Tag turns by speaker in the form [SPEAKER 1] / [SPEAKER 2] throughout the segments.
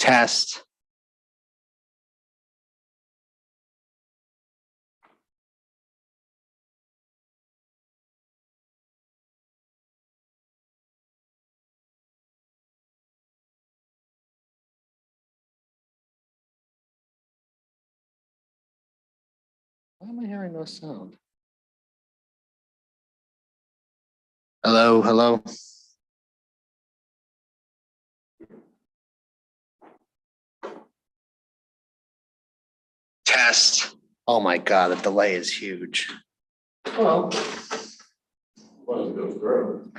[SPEAKER 1] Test. Why am I hearing no sound? Hello, hello. Test. Oh my God, the delay is huge.
[SPEAKER 2] Well, let it go through.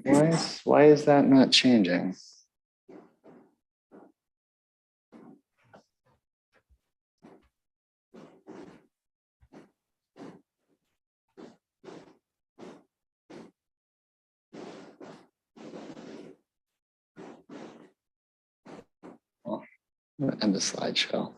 [SPEAKER 1] Why is that not changing? Well, I'm gonna end the slideshow.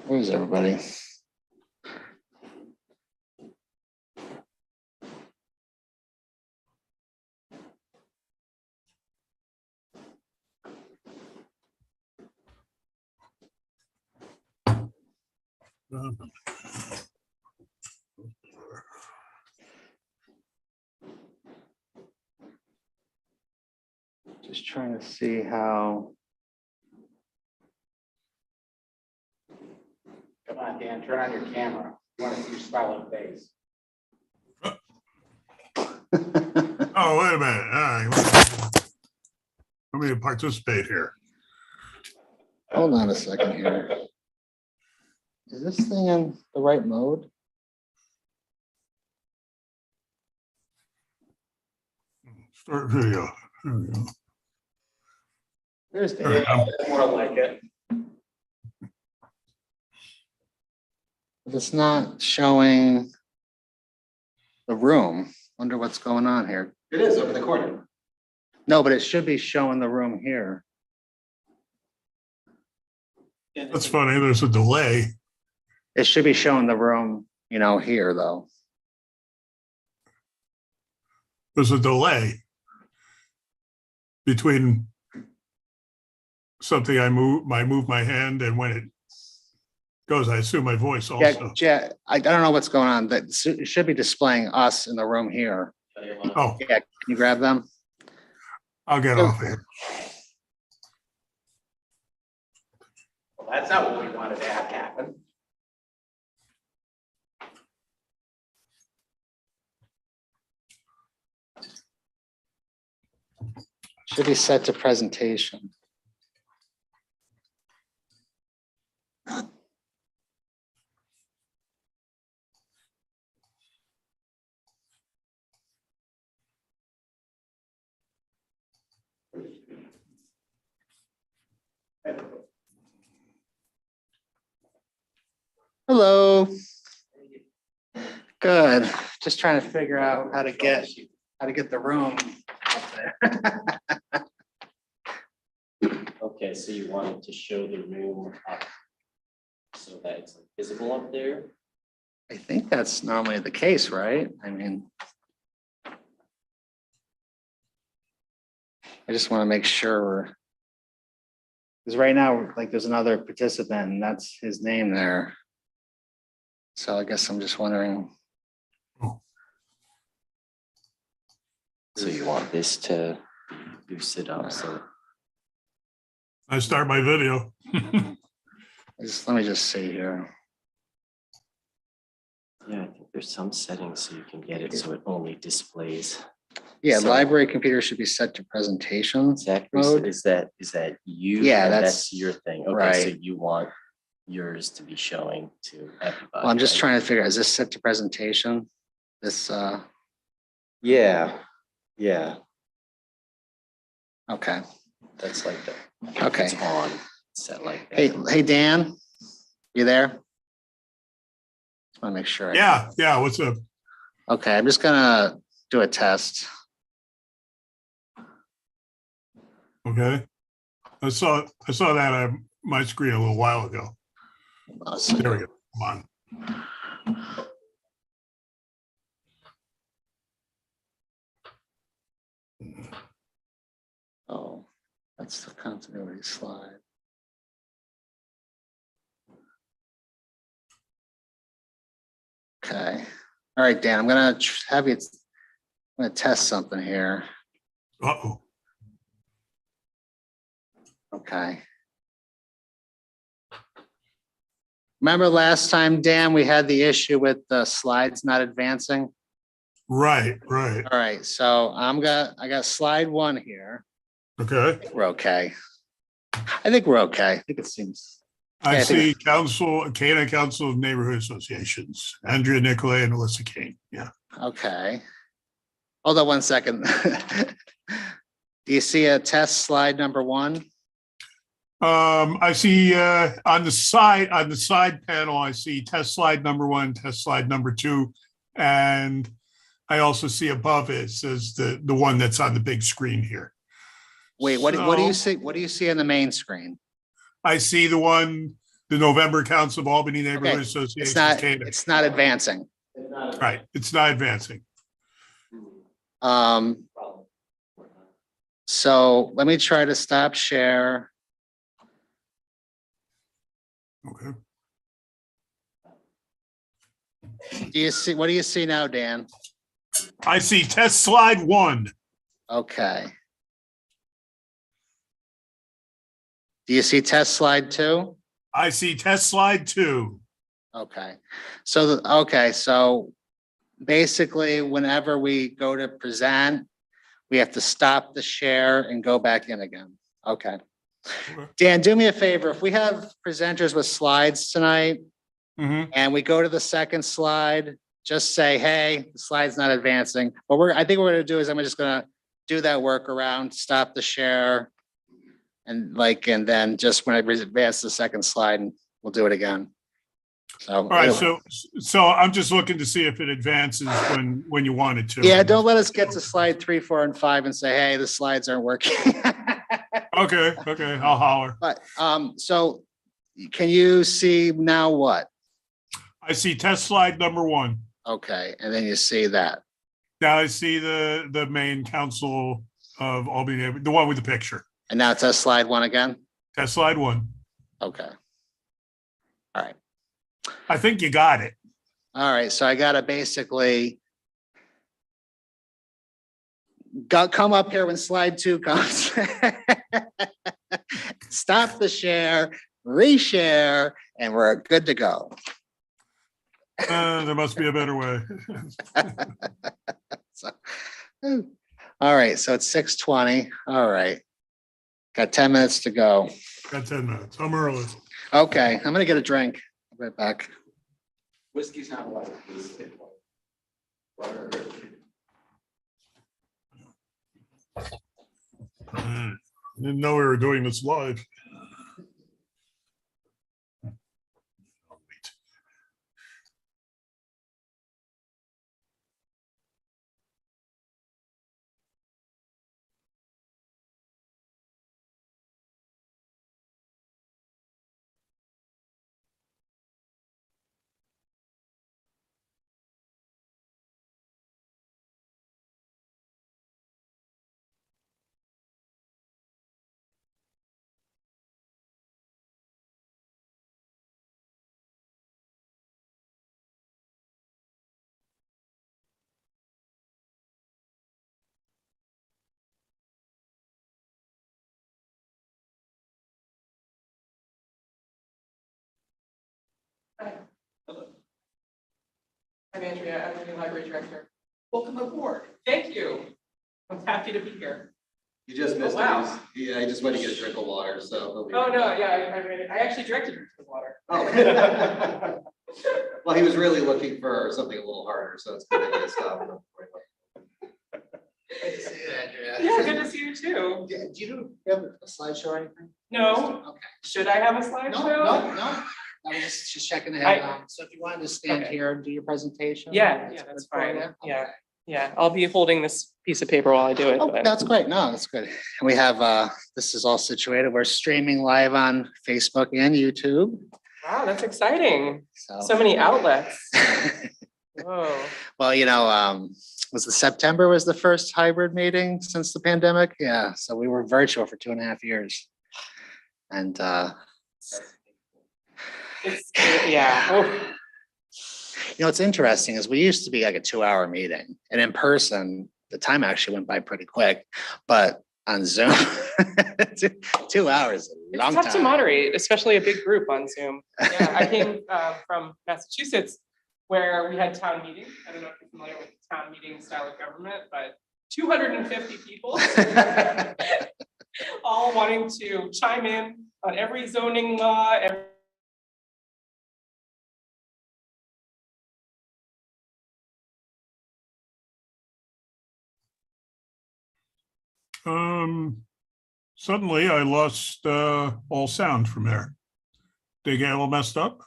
[SPEAKER 1] Where's everybody? Just trying to see how.
[SPEAKER 3] Come on, Dan, turn on your camera. I want to see your smiling face.
[SPEAKER 4] Oh, wait a minute. All right. Let me participate here.
[SPEAKER 1] Hold on a second here. Is this thing in the right mode?
[SPEAKER 4] Start video. There we go.
[SPEAKER 1] There's
[SPEAKER 4] All right,
[SPEAKER 3] More like it.
[SPEAKER 1] But it's not showing the room. Wonder what's going on here.
[SPEAKER 3] It is over the corner.
[SPEAKER 1] No, but it should be showing the room here.
[SPEAKER 4] That's funny. There's a delay.
[SPEAKER 1] It should be showing the room, here though.
[SPEAKER 4] There's a delay between something I move my hand and when it goes, I assume my voice also.
[SPEAKER 1] Yeah, I don't know what's going on. That it should be displaying us in the room here.
[SPEAKER 4] Oh,
[SPEAKER 1] Yeah, can you grab them?
[SPEAKER 4] I'll get off here.
[SPEAKER 3] Well, that's not what we wanted to have happen.
[SPEAKER 1] Should be set to presentation. Hello. Good. Just trying to figure out how to get the room up there.
[SPEAKER 5] Okay, so you wanted to show the room up so that it's visible up there?
[SPEAKER 1] I think that's normally the case, right? I mean, I just want to make sure. Because right now, like there's another participant and that's his name there. So I guess I'm just wondering.
[SPEAKER 5] So you want this to boost it up, so.
[SPEAKER 4] I start my video.
[SPEAKER 1] Let me just see here.
[SPEAKER 5] Yeah, I think there's some settings so you can get it so it only displays.
[SPEAKER 1] Yeah,
[SPEAKER 5] So-
[SPEAKER 1] library computer should be set to presentation.
[SPEAKER 5] Exactly, so
[SPEAKER 1] Mode?
[SPEAKER 5] is that you?
[SPEAKER 1] Yeah,
[SPEAKER 5] and
[SPEAKER 1] that's-
[SPEAKER 5] your thing, okay,
[SPEAKER 1] right.
[SPEAKER 5] so you want yours to be showing to everybody.
[SPEAKER 1] Well, I'm just
[SPEAKER 5] right?
[SPEAKER 1] trying to figure out, is this set to presentation? This,
[SPEAKER 5] Yeah,
[SPEAKER 1] okay,
[SPEAKER 5] that's like the.
[SPEAKER 1] Okay.
[SPEAKER 5] It's on, set like that.
[SPEAKER 1] hey, Dan, you there? Just want to make sure.
[SPEAKER 4] Yeah, what's up?
[SPEAKER 1] Okay, I'm just gonna do a test.
[SPEAKER 4] Okay. I saw that on my screen a little while ago. There we go. Come on.
[SPEAKER 1] Oh, that's the continuity slide. Okay, all right, Dan, I'm gonna have you, I'm gonna test something here.
[SPEAKER 4] Uh-oh.
[SPEAKER 1] Okay. Remember last time, Dan, we had the issue with the slides not advancing?
[SPEAKER 4] Right.
[SPEAKER 1] All right, so I got slide 1 here.
[SPEAKER 4] Okay.
[SPEAKER 1] We're okay. I think we're okay. I think it seems,
[SPEAKER 4] I
[SPEAKER 1] Yeah, I think-
[SPEAKER 4] see CANA Council of Neighborhood Associations, Andrea Nicolay and Alyssa Kane. Yeah.
[SPEAKER 1] okay. Hold on 1 second. Do you see a test slide number 1?
[SPEAKER 4] I see on the side panel, I see test slide number 1, test slide number 2, and I also see above it says the one that's on the big screen here.
[SPEAKER 1] Wait, what do you
[SPEAKER 4] So,
[SPEAKER 1] see? What do you see on the main screen?
[SPEAKER 4] I see the November Council of Albany Neighborhood
[SPEAKER 1] Okay,
[SPEAKER 4] Associations. CANA.
[SPEAKER 1] It's not advancing.
[SPEAKER 4] Right, it's not advancing.
[SPEAKER 1] So let me try to stop share.
[SPEAKER 4] Okay.
[SPEAKER 1] What do you see now, Dan?
[SPEAKER 4] I see test slide 1.
[SPEAKER 1] Okay. Do you see test slide 2?
[SPEAKER 4] I see test slide 2.
[SPEAKER 1] Okay. So, so basically, whenever we go to present, we have to stop the share and go back in again. Okay.
[SPEAKER 4] Okay.
[SPEAKER 1] Dan, do me a favor. If we have presenters with slides tonight
[SPEAKER 4] Mhm.
[SPEAKER 1] and we go to the second slide, just say, hey, the slide's not advancing. But I think what we're gonna do is I'm just gonna do that workaround, stop the share. And then just when I advance the second slide, we'll do it again. So.
[SPEAKER 4] All right, so I'm just looking to see if it advances when you want it to.
[SPEAKER 1] Yeah, don't let us get to slide 3, 4, and 5 and say, hey, the slides aren't working.
[SPEAKER 4] Okay, I'll holler.
[SPEAKER 1] But, so can you see now what?
[SPEAKER 4] I see test slide number 1.
[SPEAKER 1] Okay, and then you see that.
[SPEAKER 4] Now I see the main council of Albany, the one with the picture.
[SPEAKER 1] And now it's slide 1 again?
[SPEAKER 4] Test slide 1.
[SPEAKER 1] Okay. All right.
[SPEAKER 4] I think you got it.
[SPEAKER 1] All right, so I gotta basically come up here when slide 2 comes. Stop the share, reshare, and we're good to go.
[SPEAKER 4] There must be a better way.
[SPEAKER 1] So, all right, so it's 6:20. All right. Got 10 minutes to go.
[SPEAKER 4] Got 10 minutes. I'm early.
[SPEAKER 1] Okay, I'm gonna get a drink. I'll be right back.
[SPEAKER 3] Whiskey's not allowed.
[SPEAKER 4] Didn't know we were doing this live.
[SPEAKER 6] I'm Andrea, I'm the new library director. Welcome aboard. Thank you. I'm happy to be here.
[SPEAKER 7] You just missed
[SPEAKER 6] Oh, wow.
[SPEAKER 7] it. Yeah, I just went to get a drink of water, so. he'll be-
[SPEAKER 6] Oh, no, yeah, I actually directed her to the water.
[SPEAKER 7] Oh. Well, he was really looking for something a little harder, so it's good that you stopped.
[SPEAKER 1] Good to see you, Andrea.
[SPEAKER 6] Yeah, good to see you too.
[SPEAKER 1] Do you have a slideshow or anything?
[SPEAKER 6] No,
[SPEAKER 1] Okay.
[SPEAKER 6] should I have a slideshow?
[SPEAKER 1] No. I was just checking ahead. So if you wanted to stand
[SPEAKER 6] Okay.
[SPEAKER 1] here and do your presentation.
[SPEAKER 6] Yeah,
[SPEAKER 1] that's
[SPEAKER 6] that's
[SPEAKER 1] good for
[SPEAKER 6] fine.
[SPEAKER 1] you.
[SPEAKER 6] Yeah.
[SPEAKER 1] Okay.
[SPEAKER 6] Yeah, I'll be holding this piece of paper while I do it.
[SPEAKER 1] Oh,
[SPEAKER 6] but-
[SPEAKER 1] that's great. No, that's good. And we have, this is all situated. We're streaming live on Facebook and YouTube.
[SPEAKER 6] Wow, that's exciting.
[SPEAKER 1] So.
[SPEAKER 6] So many outlets. Whoa.
[SPEAKER 1] Well, was the September was the first hybrid meeting since the pandemic? Yeah, so we were virtual for 2.5 years. And
[SPEAKER 6] Yeah. Oh.
[SPEAKER 1] what's interesting is we used to be like a 2-hour meeting, and in person, the time actually went by pretty quick. But on Zoom. 2 hours, a long
[SPEAKER 6] It's tough to
[SPEAKER 1] time.
[SPEAKER 6] moderate, especially a big group on Zoom. Yeah, I came from Massachusetts where we had town meeting. I don't know if you're familiar with town meeting style of government, but 250 people all wanting to chime in on every zoning law,
[SPEAKER 4] Suddenly I lost all sound from there. They get a little messed up.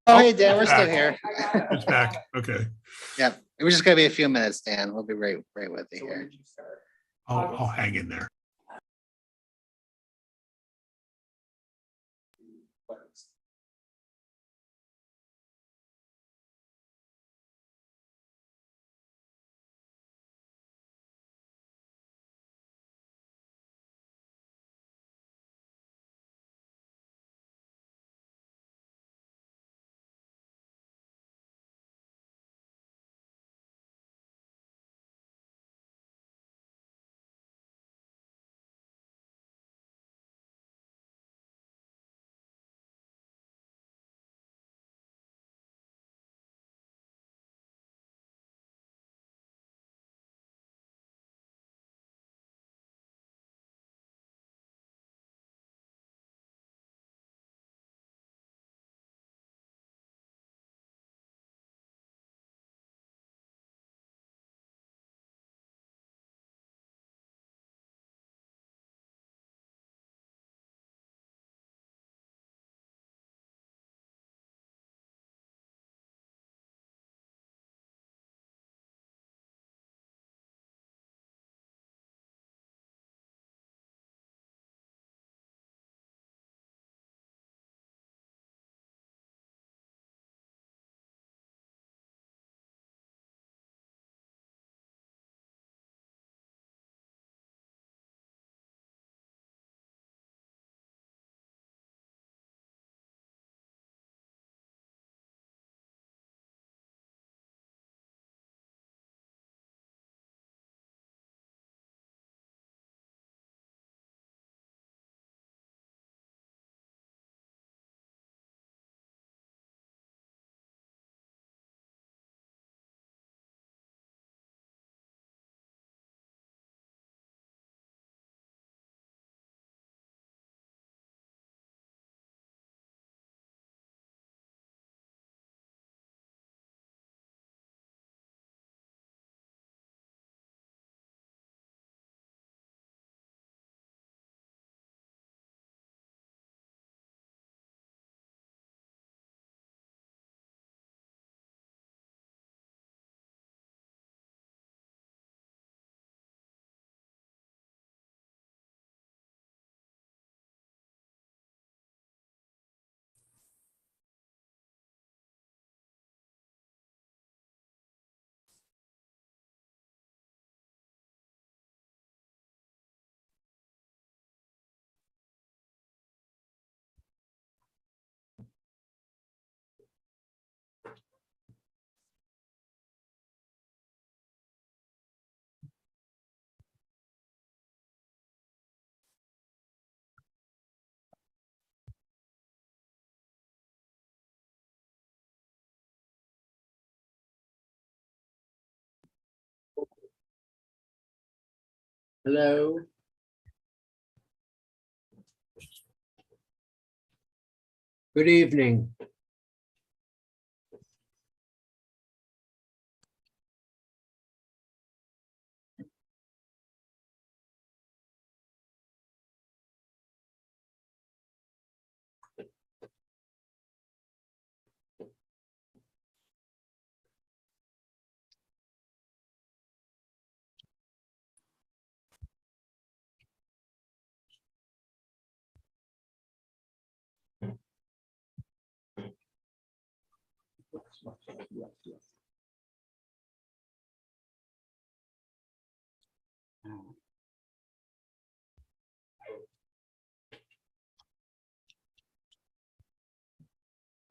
[SPEAKER 1] Oh, hey, Dan, we're still
[SPEAKER 4] Back.
[SPEAKER 1] here.
[SPEAKER 4] It's back. Okay.
[SPEAKER 1] Yeah, it was just gonna be a few minutes, Dan. We'll be right with you
[SPEAKER 6] So when
[SPEAKER 1] here.
[SPEAKER 6] did you start?
[SPEAKER 4] I'll hang in there.
[SPEAKER 8] Hello. Good evening.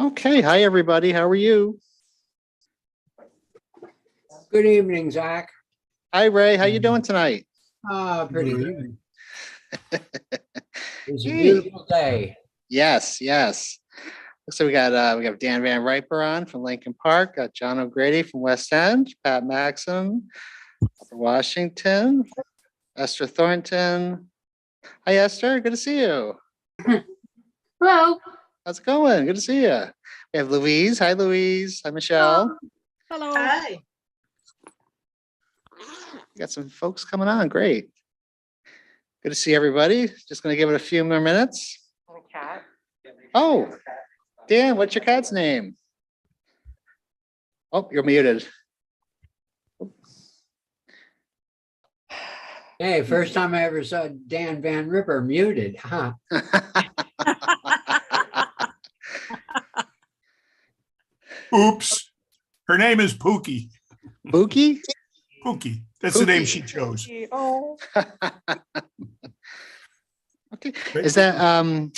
[SPEAKER 1] Okay, hi, everybody. How are you?
[SPEAKER 8] Good evening, Zach.
[SPEAKER 1] Hi, Ray. How you doing tonight?
[SPEAKER 8] Pretty good. It's a
[SPEAKER 1] Hey.
[SPEAKER 8] beautiful day.
[SPEAKER 1] Yes, yes. So we have Dan Van Riper on from Lincoln Park, got John O'Grady from West End, Pat Maxim from Washington, Esther Thornton. Hi, Esther. Good to see you.
[SPEAKER 9] Hello.
[SPEAKER 1] How's it going? Good to see you. We have Louise. Hi, Louise. Hi, Michelle.
[SPEAKER 9] Hello.
[SPEAKER 10] Hi.
[SPEAKER 1] We got some folks coming on. Great. Good to see everybody. Just going to give it a few more minutes.
[SPEAKER 6] Cat.
[SPEAKER 1] Oh, Dan, what's your cat's name? Oh, you're muted.
[SPEAKER 8] Hey, first time I ever saw Dan Van Ripper muted, huh?
[SPEAKER 4] Oops. Her name is Pookie.
[SPEAKER 1] Pookie?
[SPEAKER 4] Pookie. That's the name
[SPEAKER 1] Pookie.
[SPEAKER 4] she chose.
[SPEAKER 6] Oh,
[SPEAKER 1] Okay, is that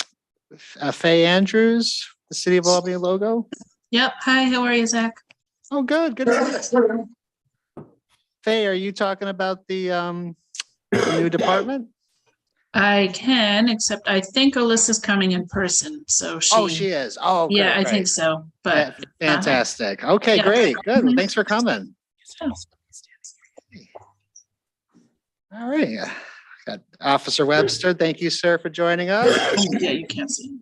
[SPEAKER 1] Faye Andrews, the City of Albany logo?
[SPEAKER 9] Yep. Hi, how are you, Zach?
[SPEAKER 1] Oh, good, good. to see you. Faye, are you talking about the new department?
[SPEAKER 9] I can, except I think Alyssa's coming in person, so
[SPEAKER 1] Oh, she is. Oh,
[SPEAKER 9] Yeah,
[SPEAKER 1] good,
[SPEAKER 9] I
[SPEAKER 1] great.
[SPEAKER 9] think so, but
[SPEAKER 1] Fantastic. Okay,
[SPEAKER 9] yeah.
[SPEAKER 1] great, good. Well,
[SPEAKER 9] Mhm.
[SPEAKER 1] thanks for coming. All right. Got Officer Webster. Thank you, sir, for joining us.
[SPEAKER 9] Yeah, you can't see.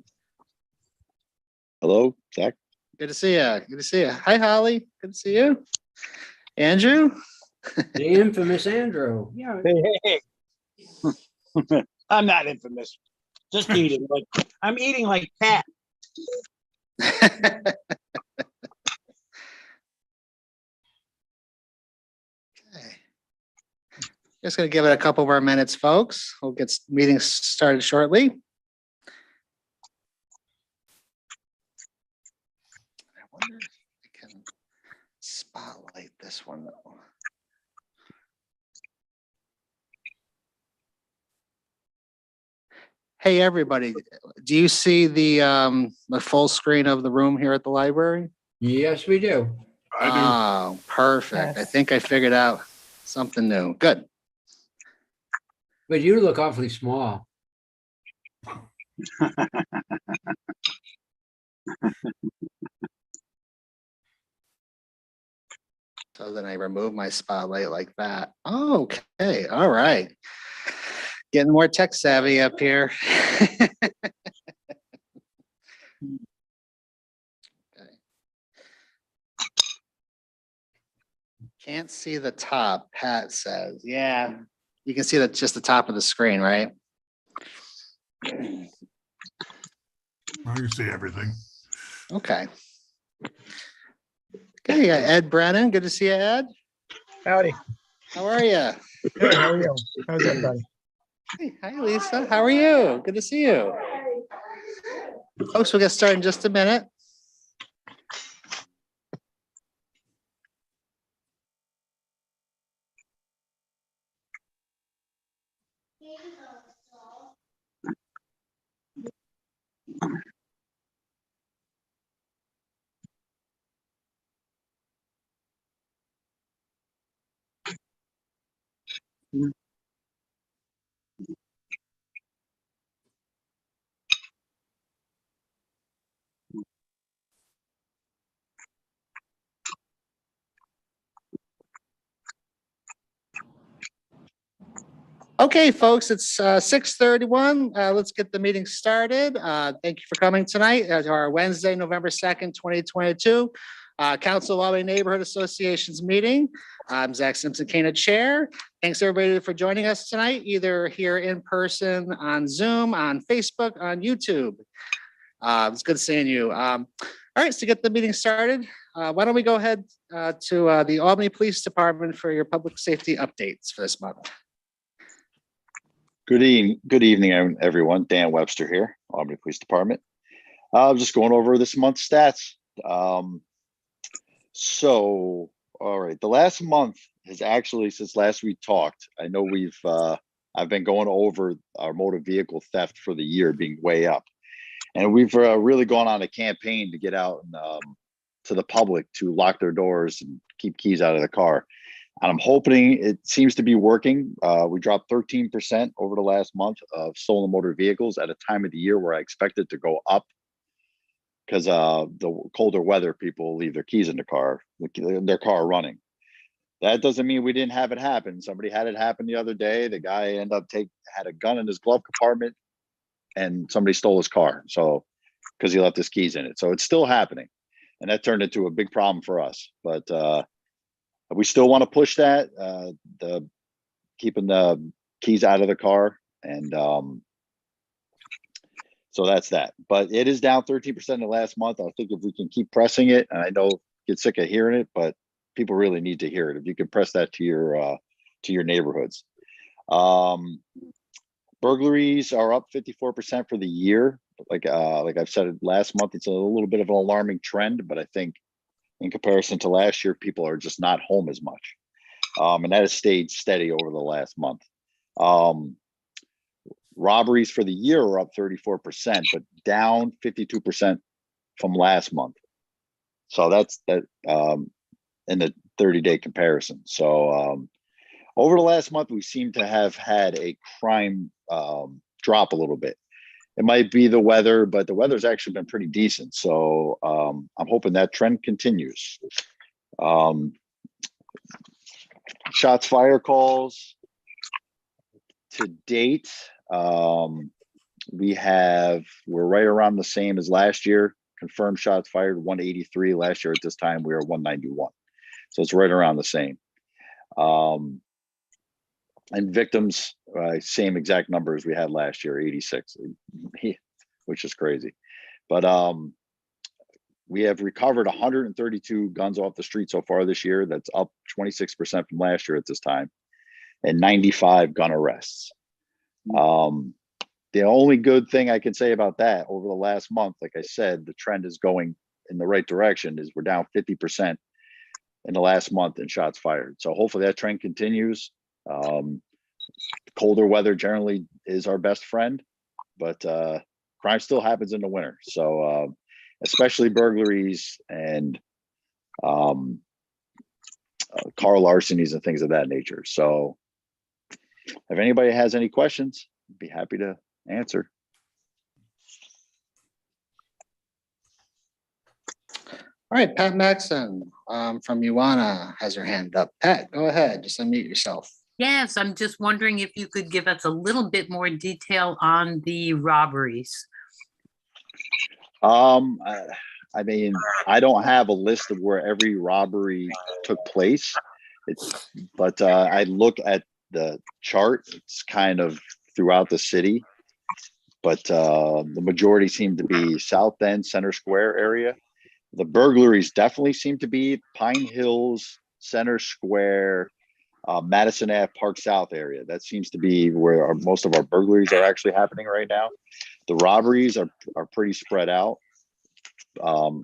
[SPEAKER 11] Hello, Zach.
[SPEAKER 1] Good to see you. Good to see you. Hi, Holly. Good to see you. Andrew?
[SPEAKER 8] The infamous Andrew. Yeah.
[SPEAKER 3] Hey. I'm not infamous. Just eating like I'm eating like Pat.
[SPEAKER 1] Okay. Just gonna give it a couple more minutes, folks. We'll get meetings started shortly. I wonder if I can spotlight this one though. Hey, everybody, do you see the full screen of the room here at the library?
[SPEAKER 8] Yes, we do.
[SPEAKER 4] I do.
[SPEAKER 1] Oh, perfect. I
[SPEAKER 6] Yes.
[SPEAKER 1] think I figured out something new. Good.
[SPEAKER 8] But you look awfully small.
[SPEAKER 1] So then I remove my spotlight like that. Oh, okay, all right. Getting more tech savvy up here. Okay. Can't see the top, Pat says. Yeah, you can see that just the top of the screen, right?
[SPEAKER 4] I can see everything.
[SPEAKER 1] Okay. Okay, yeah, Ed Brennan, good to see you, Ed.
[SPEAKER 3] Howdy.
[SPEAKER 1] How are you?
[SPEAKER 3] Good. How are you? How's everybody?
[SPEAKER 1] Hey, hi, Lisa. How are you? Good to see you. Folks, we'll get started in just a minute. Okay, folks, it's 6:31. Let's get the meeting started. Thank you for coming tonight to our Wednesday, November 2nd, 2022 Council of Albany Neighborhood Associations meeting. I'm Zach Simpson, CANA Chair. Thanks everybody for joining us tonight, either here in person, on Zoom, on Facebook, on YouTube. It's good seeing you. All right, so to get the meeting started, why don't we go ahead to the Albany Police Department for your public safety updates for this month.
[SPEAKER 11] Good evening, everyone. Dan Webster here, Albany Police Department. I'm just going over this month's stats. So, all right, the last month has actually, since last we talked, I know I've been going over our motor vehicle theft for the year being way up. And we've really gone on a campaign to get out and, to the public to lock their doors and keep keys out of the car. And I'm hoping it seems to be working. We dropped 13% over the last month of stolen motor vehicles at a time of the year where I expect it to go up because the colder weather, people leave their keys in the car, their car running. That doesn't mean we didn't have it happen. Somebody had it happen the other day. The guy ended up had a gun in his glove compartment and somebody stole his car. So, because he left his keys in it. So it's still happening. And that turned into a big problem for us. But we still want to push that, the keeping the keys out of the car. And so that's that. But it is down 13% in the last month. I think if we can keep pressing it, and I know get sick of hearing it, but people really need to hear it. If you can press that to your neighborhoods. Burglaries are up 54% for the year. Like I've said last month, it's a little bit of an alarming trend, but I think in comparison to last year, people are just not home as much. And that has stayed steady over the last month. Robberies for the year are up 34%, but down 52% from last month. So that's that in the 30-day comparison. So over the last month, we seem to have had a crime drop a little bit. It might be the weather, but the weather's actually been pretty decent. So I'm hoping that trend continues. Shots fire calls to date, we're right around the same as last year. Confirmed shots fired 183. Last year at this time we were 191. So it's right around the same. And victims, same exact numbers we had last year, 86, which is crazy. But we have recovered 132 guns off the street so far this year. That's up 26% from last year at this time, and 95 gun arrests. The only good thing I can say about that over the last month, like I said, the trend is going in the right direction, is we're down 50% in the last month in shots fired. So hopefully that trend continues. Colder weather generally is our best friend, but crime still happens in the winter. So especially burglaries and car larcenies and things of that nature. So if anybody has any questions, I'd be happy to answer.
[SPEAKER 1] All right, Pat Maxon from Uwana has her hand up. Pat, go ahead, just unmute yourself.
[SPEAKER 10] Yes, I'm just wondering if you could give us a little bit more detail on the robberies.
[SPEAKER 11] I mean, I don't have a list of where every robbery took place. But I look at the chart. It's kind of throughout the city, but the majority seem to be South End, Center Square area. The burglaries definitely seem to be Pine Hills, Center Square, Madison Ave, Park South area. That seems to be where most of our burglaries are actually happening right now. The robberies are pretty spread out.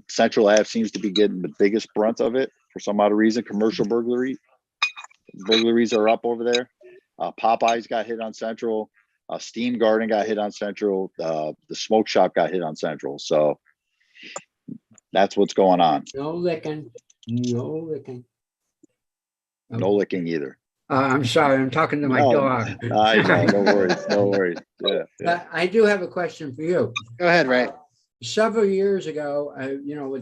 [SPEAKER 11] Central Ave seems to be getting the biggest brunt of it for some odd reason. Commercial burglaries are up over there. Popeyes got hit on Central. Steam Garden got hit on Central. The smoke shop got hit on Central. So that's what's going on.
[SPEAKER 8] No licking, no licking.
[SPEAKER 11] No licking either.
[SPEAKER 8] I'm sorry, I'm talking to my dog.
[SPEAKER 11] I know, no worries, no worries. Yeah.
[SPEAKER 8] I do have a question for you.
[SPEAKER 1] Go ahead, Ray.
[SPEAKER 8] Several years ago, at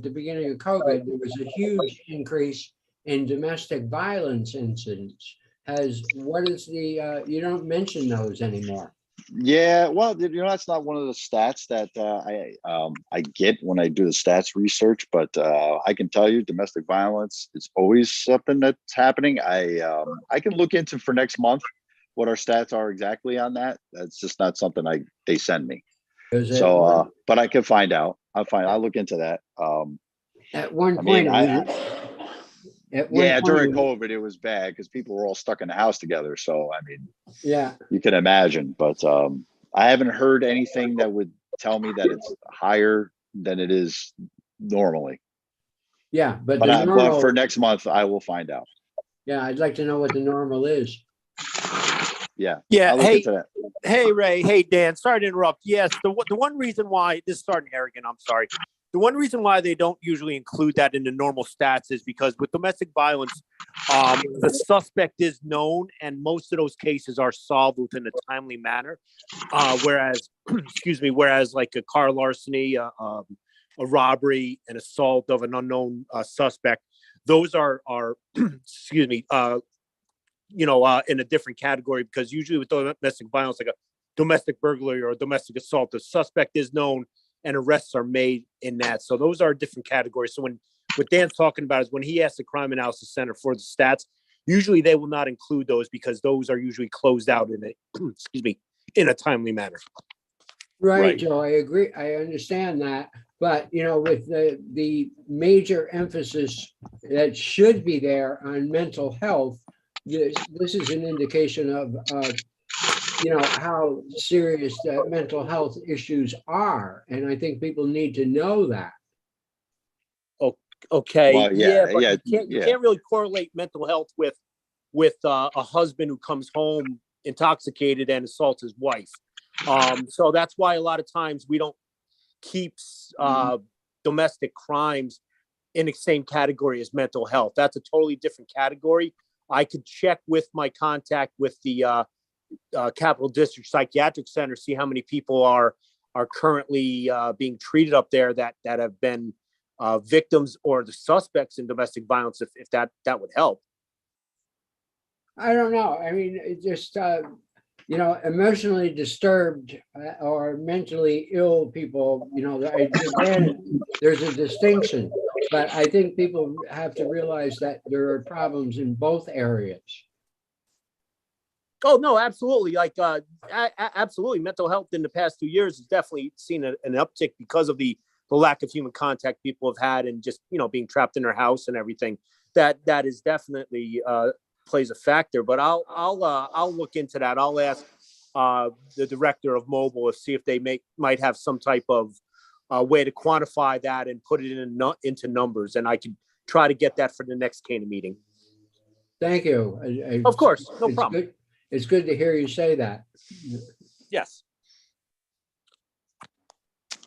[SPEAKER 8] the beginning of COVID, there was a huge increase in domestic violence incidents. You don't mention those anymore.
[SPEAKER 11] Yeah, well, that's not one of the stats that I get when I do the stats research, but I can tell you domestic violence is always something that's happening. I can look into for next month what our stats are exactly on that. That's just not something they send me. So, but I can find out. I'll look into that.
[SPEAKER 8] At one point,
[SPEAKER 11] during COVID, it was bad because people were all stuck in the house together. So, I mean,
[SPEAKER 8] yeah,
[SPEAKER 11] you can imagine, but I haven't heard anything that would tell me that it's higher than it is normally.
[SPEAKER 8] Yeah, but
[SPEAKER 11] for next month, I will find out.
[SPEAKER 8] Yeah, I'd like to know what the normal is.
[SPEAKER 11] Yeah.
[SPEAKER 3] Yeah.
[SPEAKER 11] Hey,
[SPEAKER 3] Hey, Ray. Hey, Dan. Sorry to interrupt. Yes, the one reason why this is starting arrogant. I'm sorry. The one reason why they don't usually include that in the normal stats is because with domestic violence, the suspect is known and most of those cases are solved within a timely manner. Whereas, whereas like a car larceny, a robbery, an assault of an unknown suspect, those are in a different category, because usually with domestic violence, like a domestic burglary or a domestic assault, the suspect is known and arrests are made in that. So those are different categories. So what Dan's talking about is when he asks the Crime Analysis Center for the stats, usually they will not include those because those are usually closed out in in a timely manner.
[SPEAKER 8] Right, Joe, I agree. I understand that. But, with the major emphasis that should be there on mental health, this is an indication of, how serious mental health issues are. And I think people need to know that.
[SPEAKER 3] Okay.
[SPEAKER 11] Well,
[SPEAKER 3] But you can't really correlate mental health with a husband who comes home intoxicated and assaults his wife. So that's why a lot of times we don't keep domestic crimes in the same category as mental health. That's a totally different category. I could check with my contact with the Capital District Psychiatric Center, see how many people are currently being treated up there that have been victims or the suspects in domestic violence, if that would help.
[SPEAKER 8] I don't know. I mean, it just, emotionally disturbed or mentally ill people, again, there's a distinction. But I think people have to realize that there are problems in both areas.
[SPEAKER 3] Oh, no, absolutely. Absolutely. Mental health in the past 2 years has definitely seen an uptick because of the lack of human contact people have had and just, being trapped in their house and everything. That is definitely plays a factor. But I'll look into that. I'll ask the director of mobile to see if they might have some type of way to quantify that and put it into numbers. And I can try to get that for the next CANA meeting.
[SPEAKER 8] Thank you.
[SPEAKER 3] Of course, no problem.
[SPEAKER 8] It's good to hear you say that.
[SPEAKER 3] Yes.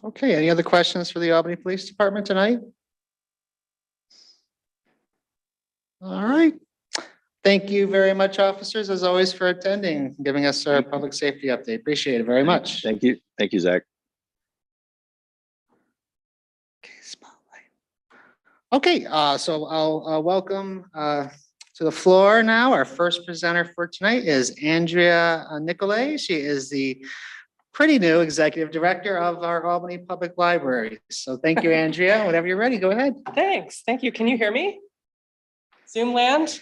[SPEAKER 1] Okay, any other questions for the Albany Police Department tonight? All right. Thank you very much, officers, as always, for attending, giving us our public safety update. Appreciate it very much.
[SPEAKER 11] Thank you. Thank you, Zach.
[SPEAKER 1] Okay, spotlight. Okay, so I'll welcome to the floor now. Our first presenter for tonight is Andrea Nicolay. She is the pretty new executive director of our Albany Public Library. So thank you, Andrea. Whenever you're ready, go ahead.
[SPEAKER 6] Thanks. Thank you. Can you hear me? Zoom land?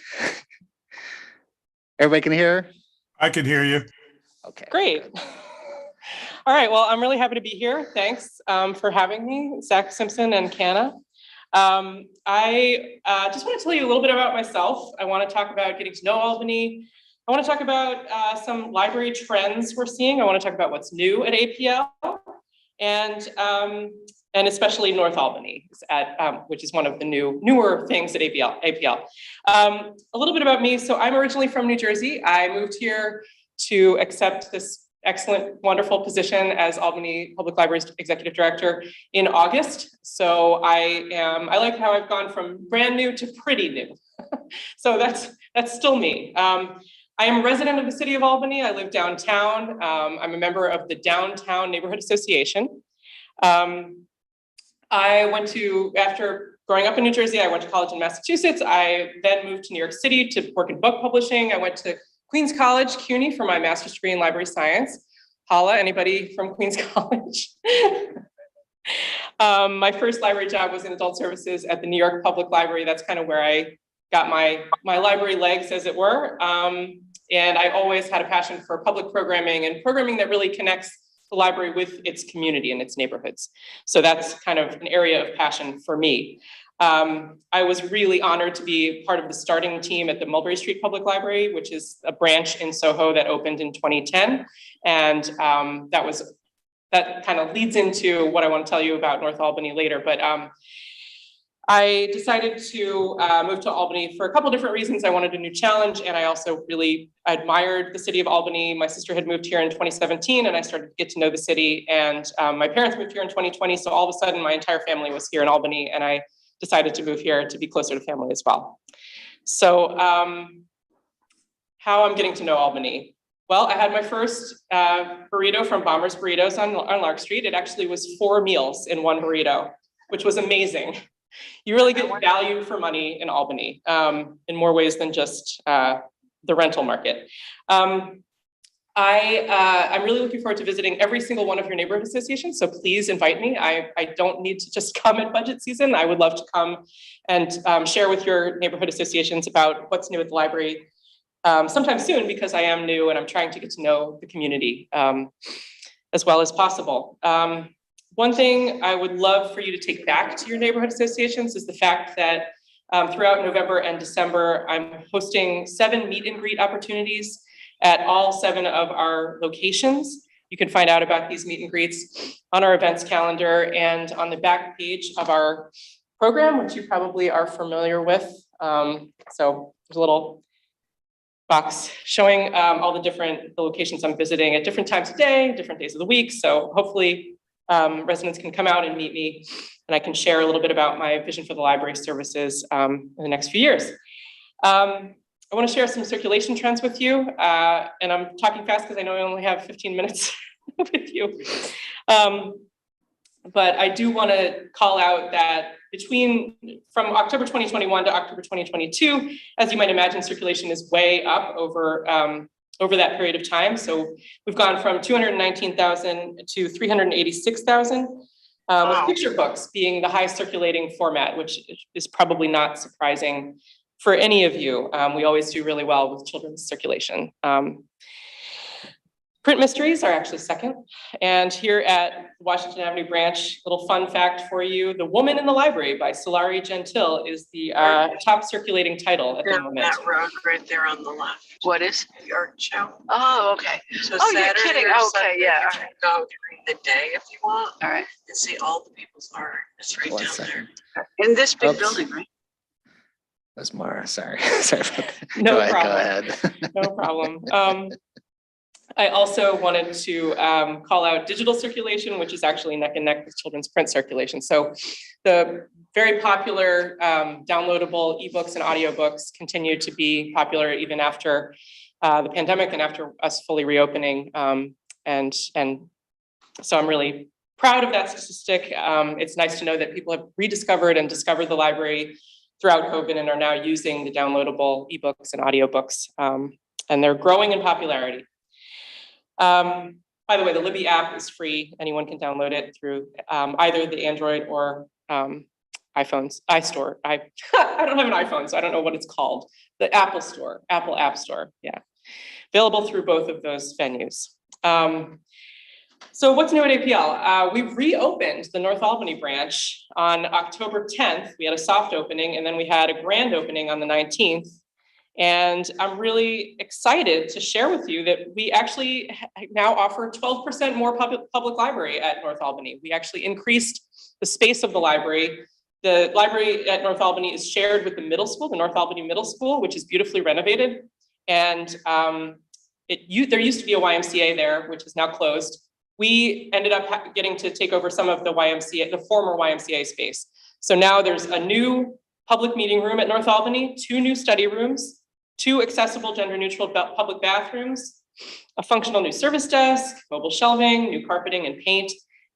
[SPEAKER 1] Everybody can hear?
[SPEAKER 4] I can hear you.
[SPEAKER 1] Okay.
[SPEAKER 6] Great. All right. Well, I'm really happy to be here. Thanks for having me, Zach Simpson and CANA. I just want to tell you a little bit about myself. I want to talk about getting to know Albany. I want to talk about some library trends we're seeing. I want to talk about what's new at APL and especially North Albany, which is one of the newer things at APL. A little bit about me. So I'm originally from New Jersey. I moved here to accept this excellent, wonderful position as Albany Public Library's executive director in August. So I like how I've gone from brand new to pretty new. So that's still me. I am a resident of the city of Albany. I live downtown. I'm a member of the Downtown Neighborhood Association. After growing up in New Jersey, I went to college in Massachusetts. I then moved to New York City to work in book publishing. I went to Queens College, CUNY, for my master's degree in library science. Holla, anybody from Queens College? My first library job was in adult services at the New York Public Library. That's kind of where I got my library legs, as it were. And I always had a passion for public programming and programming that really connects the library with its community and its neighborhoods. So that's kind of an area of passion for me. I was really honored to be part of the starting team at the Mulberry Street Public Library, which is a branch in Soho that opened in 2010. And that kind of leads into what I want to tell you about North Albany later. But I decided to move to Albany for a couple different reasons. I wanted a new challenge, and I also really admired the city of Albany. My sister had moved here in 2017, and I started to get to know the city. And my parents moved here in 2020, so all of a sudden, my entire family was here in Albany, and I decided to move here to be closer to family as well. So, how I'm getting to know Albany. Well, I had my first burrito from Bomber's Burritos on Lark Street. It actually was 4 meals in one burrito, which was amazing. You really get value for money in Albany in more ways than just the rental market. I'm really looking forward to visiting every single one of your neighborhood associations, so please invite me. I don't need to just come at budget season. I would love to come and share with your neighborhood associations about what's new at the library sometime soon, because I am new and I'm trying to get to know the community as well as possible. One thing I would love for you to take back to your neighborhood associations is the fact that throughout November and December, I'm hosting 7 meet and greet opportunities at all 7 of our locations. You can find out about these meet and greets on our events calendar and on the back page of our program, which you probably are familiar with. So there's a little box showing all the locations I'm visiting at different times of day, different days of the week. So hopefully residents can come out and meet me, and I can share a little bit about my vision for the library services in the next few years. I want to share some circulation trends with you, and I'm talking fast because I know I only have 15 minutes with you. But I do want to call out that from October 2021 to October 2022, as you might imagine, circulation is way up over that period of time. So we've gone from 219,000 to 386,000, with picture books being the highest circulating format, which is probably not surprising for any of you. We always do really well with children's circulation. Print mysteries are actually second. And here at Washington Avenue branch, little fun fact for you, The Woman in the Library by Solari Gentile is the top circulating title at the moment.
[SPEAKER 12] That road right there on the left.
[SPEAKER 10] What is?
[SPEAKER 12] The art show.
[SPEAKER 10] Oh, okay.
[SPEAKER 12] So
[SPEAKER 10] Oh, you're
[SPEAKER 12] Saturday
[SPEAKER 10] kidding.
[SPEAKER 12] or
[SPEAKER 10] Okay,
[SPEAKER 12] Sunday,
[SPEAKER 10] yeah,
[SPEAKER 12] you
[SPEAKER 10] all
[SPEAKER 12] can go during the day if you want.
[SPEAKER 10] All right.
[SPEAKER 12] And see all the people's art. It's right
[SPEAKER 1] One
[SPEAKER 12] down
[SPEAKER 1] second.
[SPEAKER 12] there. In this big
[SPEAKER 1] Oops.
[SPEAKER 12] building, right?
[SPEAKER 1] That's Mara, sorry. Sorry about that.
[SPEAKER 6] No
[SPEAKER 1] Go ahead,
[SPEAKER 6] problem.
[SPEAKER 1] Go ahead.
[SPEAKER 6] No problem. I also wanted to call out digital circulation, which is actually neck and neck with children's print circulation. So the very popular downloadable ebooks and audiobooks continue to be popular even after the pandemic and after us fully reopening. And so I'm really proud of that statistic. It's nice to know that people have rediscovered and discovered the library throughout COVID and are now using the downloadable ebooks and audiobooks, and they're growing in popularity. By the way, the Libby app is free. Anyone can download it through either the Android or iPhones, iStore. I don't have an iPhone, so I don't know what it's called. The Apple Store, Apple App Store, yeah. Available through both of those venues. So what's new at APL? We've reopened the North Albany branch on October 10th. We had a soft opening, and then we had a grand opening on the 19th. And I'm really excited to share with you that we actually now offer 12% more public library at North Albany. We actually increased the space of the library. The library at North Albany is shared with the middle school, the North Albany Middle School, which is beautifully renovated. And there used to be a YMCA there, which is now closed. We ended up getting to take over some of the YMCA, the former YMCA space. So now there's a new public meeting room at North Albany, 2 new study rooms, 2 accessible gender-neutral public bathrooms, a functional new service desk, mobile shelving, new carpeting and paint,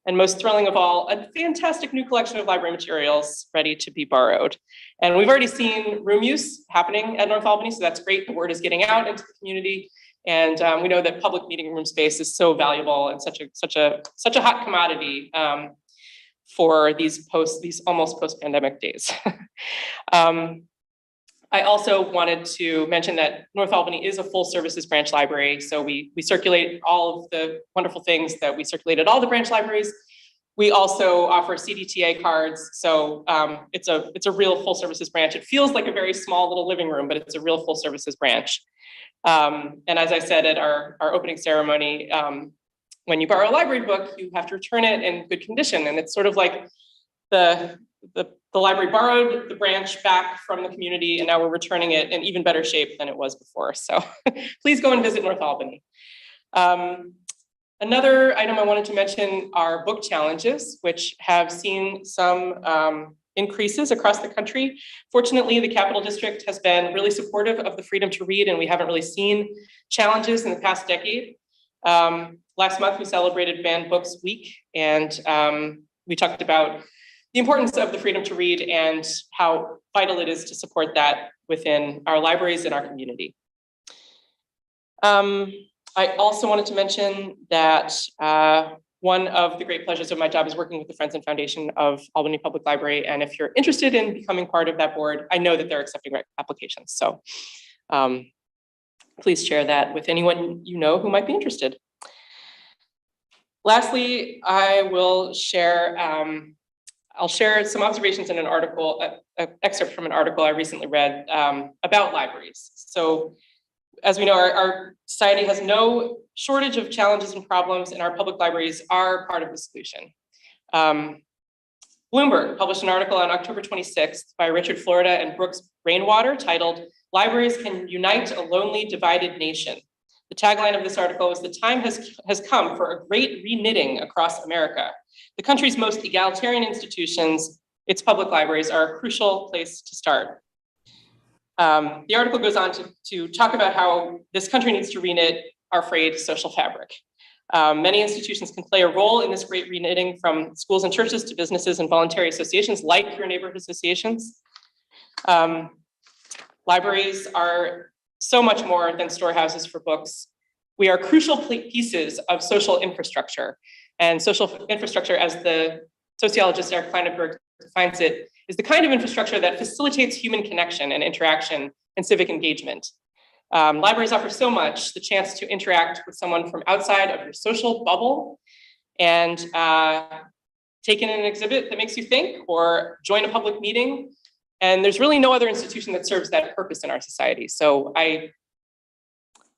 [SPEAKER 6] and most thrilling of all, a fantastic new collection of library materials ready to be borrowed. And we've already seen room use happening at North Albany, so that's great. The word is getting out into the community. And we know that public meeting room space is so valuable and such a hot commodity for these almost post-pandemic days. I also wanted to mention that North Albany is a full services branch library. So we circulate all of the wonderful things that we circulate at all the branch libraries. We also offer CDTA cards. So it's a real full services branch. It feels like a very small little living room, but it's a real full services branch. And as I said at our opening ceremony, when you borrow a library book, you have to return it in good condition. And it's sort of like the The library borrowed the branch back from the community, and now we're returning it in even better shape than it was before. So please go and visit North Albany. Another item I wanted to mention are book challenges, which have seen some increases across the country. Fortunately, the Capital District has been really supportive of the freedom to read, and we haven't really seen challenges in the past decade. Last month, we celebrated Banned Books Week, and we talked about the importance of the freedom to read and how vital it is to support that within our libraries and our community. I also wanted to mention that one of the great pleasures of my job is working with the Friends and Foundation of Albany Public Library. And if you're interested in becoming part of that board, I know that they're accepting applications. So please share that with anyone you know who might be interested. Lastly, I will share, I'll share some observations in an article, an excerpt from an article I recently read about libraries. So as we know, our society has no shortage of challenges and problems, and our public libraries are part of the solution. Bloomberg published an article on October 26th by Richard Florida and Brooks Rainwater titled, "Libraries Can Unite a Lonely, Divided Nation." The tagline of this article is, "The time has come for a great reknitting across America. The country's most egalitarian institutions, its public libraries, are a crucial place to start." The article goes on to talk about how this country needs to reknit our frayed social fabric. Many institutions can play a role in this great reknitting, from schools and churches to businesses and voluntary associations like your neighborhood associations. Libraries are so much more than storehouses for books. We are crucial pieces of social infrastructure. And social infrastructure, as the sociologist Eric Kleineberg defines it, is the kind of infrastructure that facilitates human connection and interaction and civic engagement. Libraries offer so much: the chance to interact with someone from outside of your social bubble and take in an exhibit that makes you think, or join a public meeting. And there's really no other institution that serves that purpose in our society. So I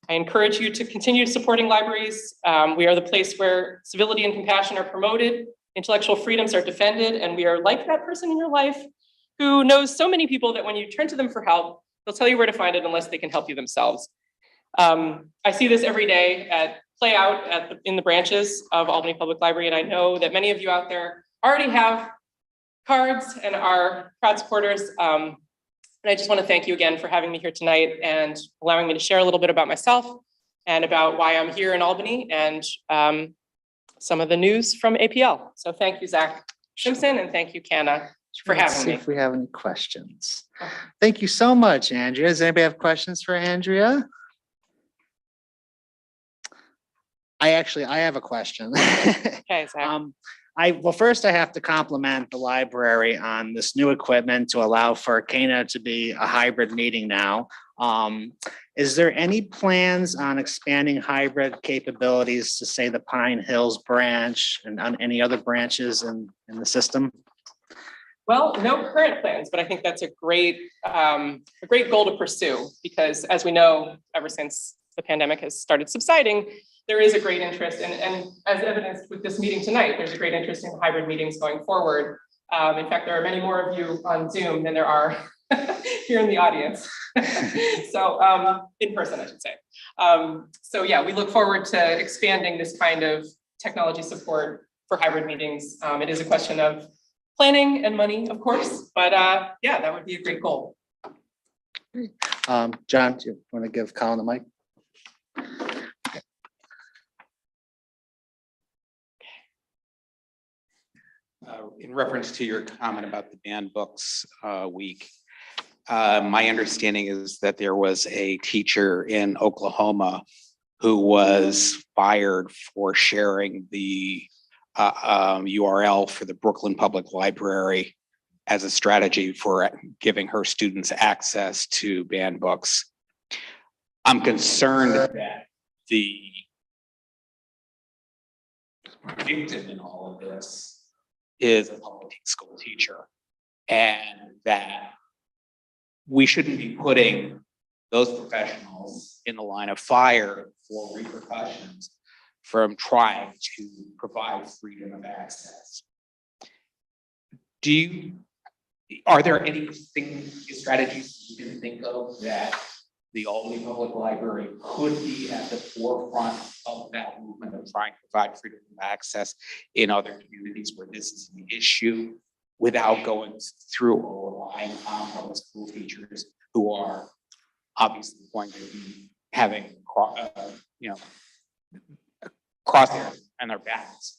[SPEAKER 6] encourage you to continue supporting libraries. We are the place where civility and compassion are promoted, intellectual freedoms are defended, and we are like that person in your life who knows so many people that when you turn to them for help, they'll tell you where to find it unless they can help you themselves. I see this every day play out in the branches of Albany Public Library, and I know that many of you out there already have cards and are proud supporters. And I just want to thank you again for having me here tonight and allowing me to share a little bit about myself and about why I'm here in Albany and some of the news from APL. So thank you, Zach Simpson, and thank you, CANA, for
[SPEAKER 1] Let's
[SPEAKER 6] having
[SPEAKER 1] see
[SPEAKER 6] me.
[SPEAKER 1] if we have any questions. Thank you so much, Andrea. Does anybody have questions for Andrea? I have a question.
[SPEAKER 6] Okay, Zach.
[SPEAKER 1] Well, first I have to compliment the library on this new equipment to allow for CANA to be a hybrid meeting now. Is there any plans on expanding hybrid capabilities to, say, the Pine Hills branch and on any other branches in the system?
[SPEAKER 6] Well, no current plans, but I think that's a great goal to pursue, because as we know, ever since the pandemic has started subsiding, there is a great interest, and as evidenced with this meeting tonight, there's a great interest in hybrid meetings going forward. In fact, there are many more of you on Zoom than there are here in the audience. So in person, I should say. So yeah, we look forward to expanding this kind of technology support for hybrid meetings. It is a question of planning and money, of course, but yeah, that would be a great goal.
[SPEAKER 1] John, do you want to give Colin the mic?
[SPEAKER 13] In reference to your comment about the banned books week, my understanding is that there was a teacher in Oklahoma who was fired for sharing the URL for the Brooklyn Public Library as a strategy for giving her students access to banned books. I'm concerned that the victim in all of this is a public school teacher, and that we shouldn't be putting those professionals in the line of fire for repercussions from trying to provide freedom of access. Do you are there any strategies you can think of that the Albany Public Library could be at the forefront of that movement of trying to provide freedom of access in other communities where this is an issue without going through or relying on public school teachers who are obviously going to be having, crosshairs and their backs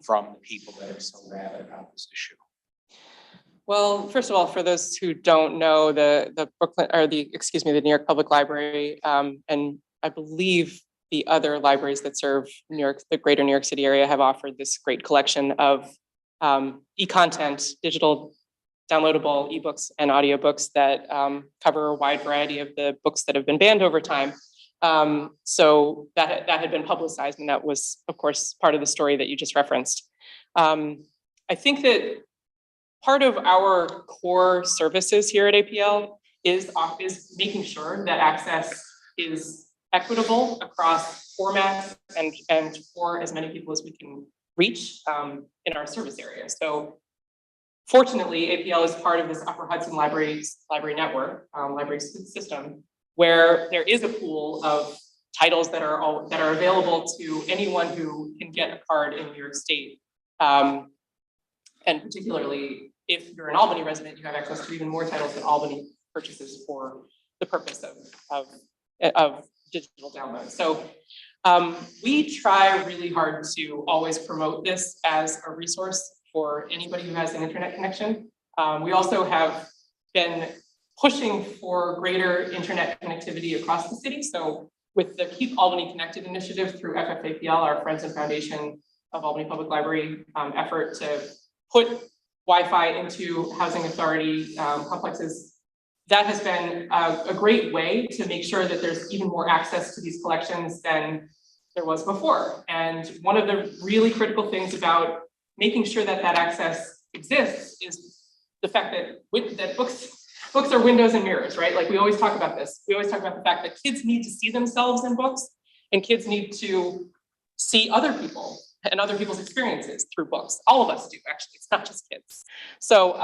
[SPEAKER 13] from the people that are so rabid about this issue?
[SPEAKER 6] Well, first of all, for those who don't know, the Brooklyn, or the New York Public Library, and I believe the other libraries that serve New York, the greater New York City area, have offered this great collection of e-content, digital downloadable ebooks and audiobooks that cover a wide variety of the books that have been banned over time. So that had been publicized, and that was, of course, part of the story that you just referenced. I think that part of our core services here at APL is making sure that access is equitable across formats and for as many people as we can reach in our service area. So fortunately, APL is part of this Upper Hudson library network, library system, where there is a pool of titles that are available to anyone who can get a card in New York State. And particularly if you're an Albany resident, you have access to even more titles that Albany purchases for the purpose of digital download. So we try really hard to always promote this as a resource for anybody who has an internet connection. We also have been pushing for greater internet connectivity across the city. So with the Keep Albany Connected initiative through FFAPL, our Friends and Foundation of Albany Public Library effort to put Wi-Fi into housing authority complexes, that has been a great way to make sure that there's even more access to these collections than there was before. And one of the really critical things about making sure that that access exists is the fact that books are windows and mirrors, right? Like we always talk about this. We always talk about the fact that kids need to see themselves in books, and kids need to see other people and other people's experiences through books. All of us do, actually. It's not just kids. So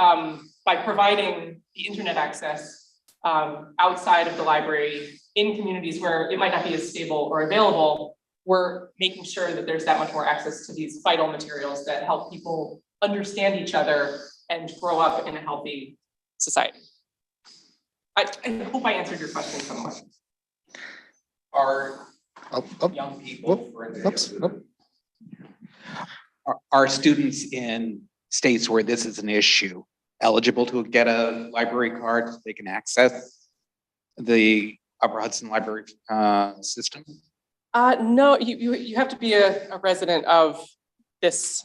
[SPEAKER 6] by providing the internet access outside of the library in communities where it might not be as stable or available, we're making sure that there's that much more access to these vital materials that help people understand each other and grow up in a healthy society. I hope I answered your question somewhat.
[SPEAKER 13] Are young people, are students in states where this is an issue eligible to get a library card so they can access the Upper Hudson Library system?
[SPEAKER 6] No, you have to be a resident of this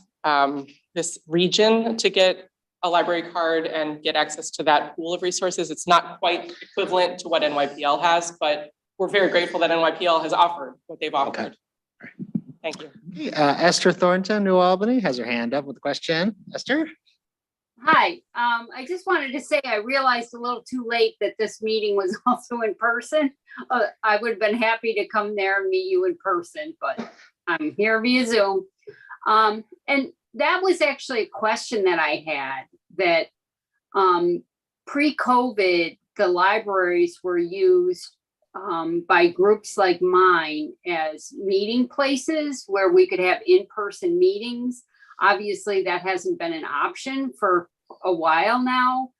[SPEAKER 6] this region to get a library card and get access to that pool of resources. It's not quite equivalent to what NYPL has, but we're very grateful that NYPL has offered what they've offered.
[SPEAKER 1] Okay.
[SPEAKER 6] Thank you.
[SPEAKER 1] Esther Thornton, New Albany, has her hand up with a question. Esther?
[SPEAKER 14] Hi, I just wanted to say I realized a little too late that this meeting was also in person. I would have been happy to come there and meet you in person, but I'm here via Zoom. And that was actually a question that I had, that pre-COVID, the libraries were used by groups like mine as meeting places where we could have in-person meetings. Obviously, that hasn't been an option for a while now,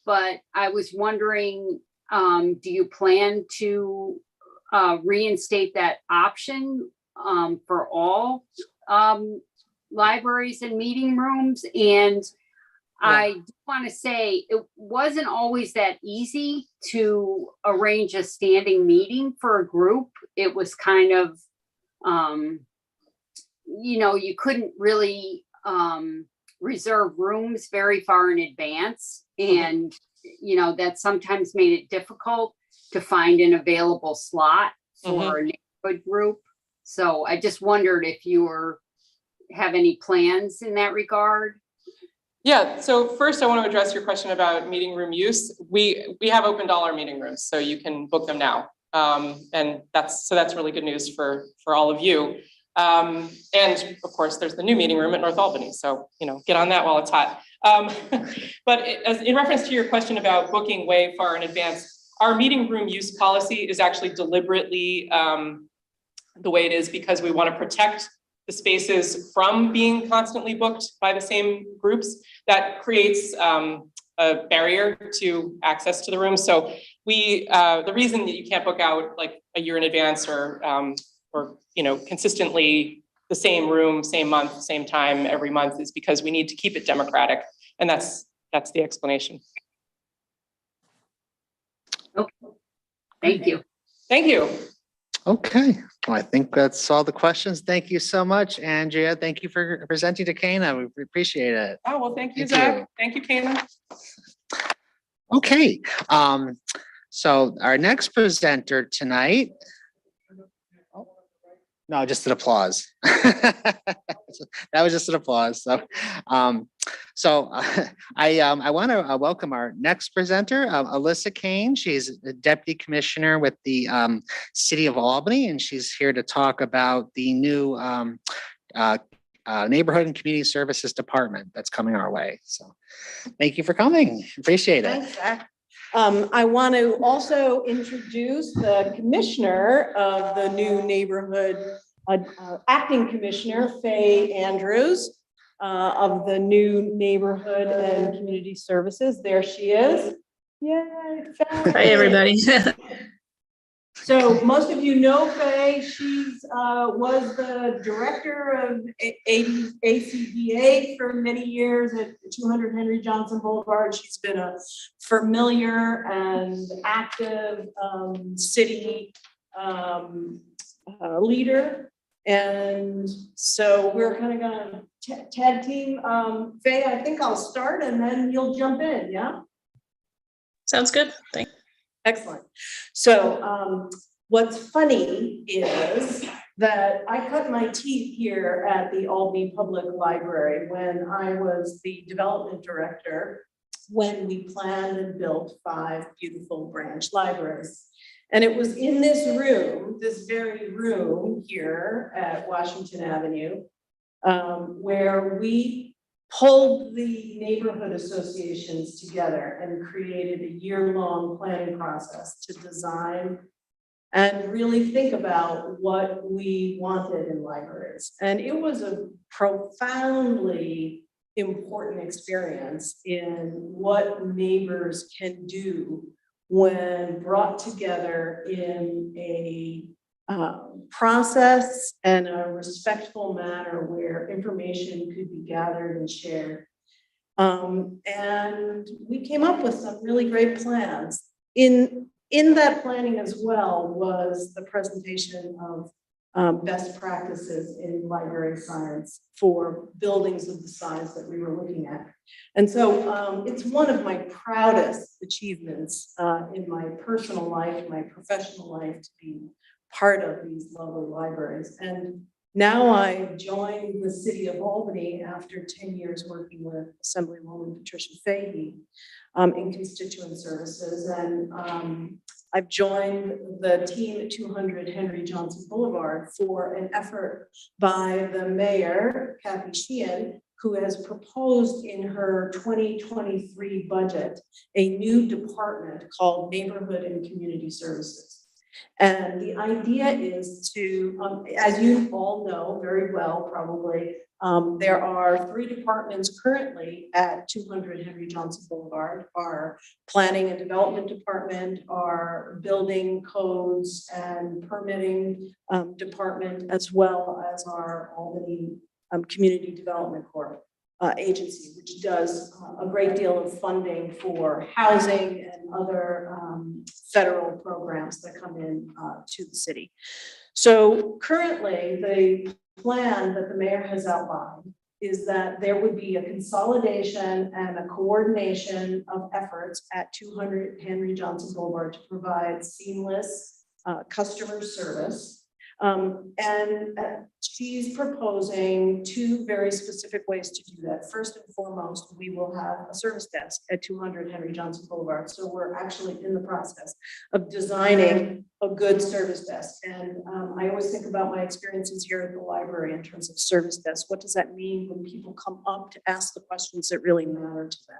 [SPEAKER 14] but I was wondering, do you plan to reinstate that option for all libraries and meeting rooms? And I do want to say it wasn't always that easy to arrange a standing meeting for a group. It was kind of, you couldn't really reserve rooms very far in advance. And, that sometimes made it difficult to find an available slot for a neighborhood group. So I just wondered if you have any plans in that regard.
[SPEAKER 6] Yeah, so first I want to address your question about meeting room use. We have opened all our meeting rooms, so you can book them now. And that's really good news for all of you. And of course, there's the new meeting room at North Albany. So, get on that while it's hot. But as in reference to your question about booking way far in advance, our meeting room use policy is actually deliberately the way it is because we want to protect the spaces from being constantly booked by the same groups. That creates a barrier to access to the room. So we, the reason that you can't book out like a year in advance or consistently the same room, same month, same time every month is because we need to keep it democratic. And that's the explanation.
[SPEAKER 14] Okay. Thank you.
[SPEAKER 6] Thank you.
[SPEAKER 1] Okay, well, I think that's all the questions. Thank you so much, Andrea. Thank you for presenting to CANA. We appreciate it.
[SPEAKER 6] Oh, well, thank you,
[SPEAKER 1] Thank you.
[SPEAKER 6] Zach. Thank you, Kana.
[SPEAKER 1] Okay, so our next presenter tonight. No, just an applause. That was just an applause. So, I want to welcome our next presenter, Alyssa Kane. She's the Deputy Commissioner with the City of Albany, and she's here to talk about the new Neighborhood and Community Services Department that's coming our way. So, thank you for coming. Appreciate it.
[SPEAKER 15] Thanks, Zach. I want to also introduce the commissioner of the new neighborhood, acting commissioner, Faye Andrews, of the new neighborhood and community services. There she is. Yay. Faye.
[SPEAKER 9] Hi, everybody.
[SPEAKER 15] So most of you know Faye. She's was the director of ACBA for many years at 200 Henry Johnson Boulevard. She's been a familiar and active city leader. And so we're kind of gonna tag team. Faye, I think I'll start and then you'll jump in, yeah?
[SPEAKER 9] Sounds good. Thanks.
[SPEAKER 15] Excellent. So what's funny is that I cut my teeth here at the Albany Public Library when I was the development director, when we planned and built 5 beautiful branch libraries. And it was in this room, this very room here at Washington Avenue, where we pulled the neighborhood associations together and created a year-long planning process to design and really think about what we wanted in libraries. And it was a profoundly important experience in what neighbors can do when brought together in a process and a respectful manner where information could be gathered and shared. And we came up with some really great plans. In that planning as well was the presentation of best practices in library science for buildings of the size that we were looking at. And so it's one of my proudest achievements in my personal life, my professional life, to be part of these lovely libraries. And now I joined the City of Albany after 10 years working with Assemblywoman Patricia Fahey in constituent services. And I've joined the team at 200 Henry Johnson Boulevard for an effort by the mayor, Kathy Sheehan, who has proposed in her 2023 budget a new department called Neighborhood and Community Services. And the idea is to, as you all know very well, probably, there are 3 departments currently at 200 Henry Johnson Boulevard: our Planning and Development Department, our Building Codes and Permitting Department, as well as our Albany Community Development Corp agency, which does a great deal of funding for housing and other federal programs that come in to the city. So currently, the plan that the mayor has outlined is that there would be a consolidation and a coordination of efforts at 200 Henry Johnson Boulevard to provide seamless customer service She's proposing two very specific ways to do that. First and foremost, we will have a service desk at 200 Henry Johnson Boulevard. So we're actually in the process of designing a good service desk. And I always think about my experiences here at the library in terms of service desk. What does that mean when people come up to ask the questions that really matter to them?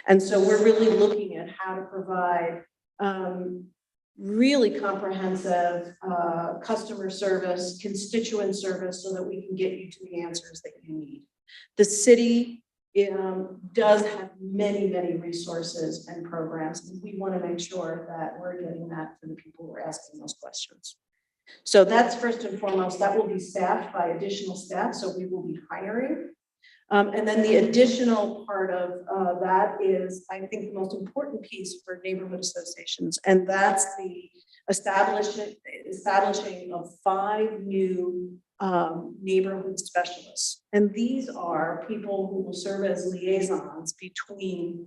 [SPEAKER 15] And so we're really looking at how to provide really comprehensive customer service, constituent service, so that we can get you to the answers that you need. The city does have many, many resources and programs, and we want to make sure that we're getting that to the people who are asking those questions. So that's first and foremost. That will be staffed by additional staff, so we will be hiring. And then the additional part of that is, I think, the most important piece for neighborhood associations, and that's the establishing of 5 new neighborhood specialists. And these are people who will serve as liaisons between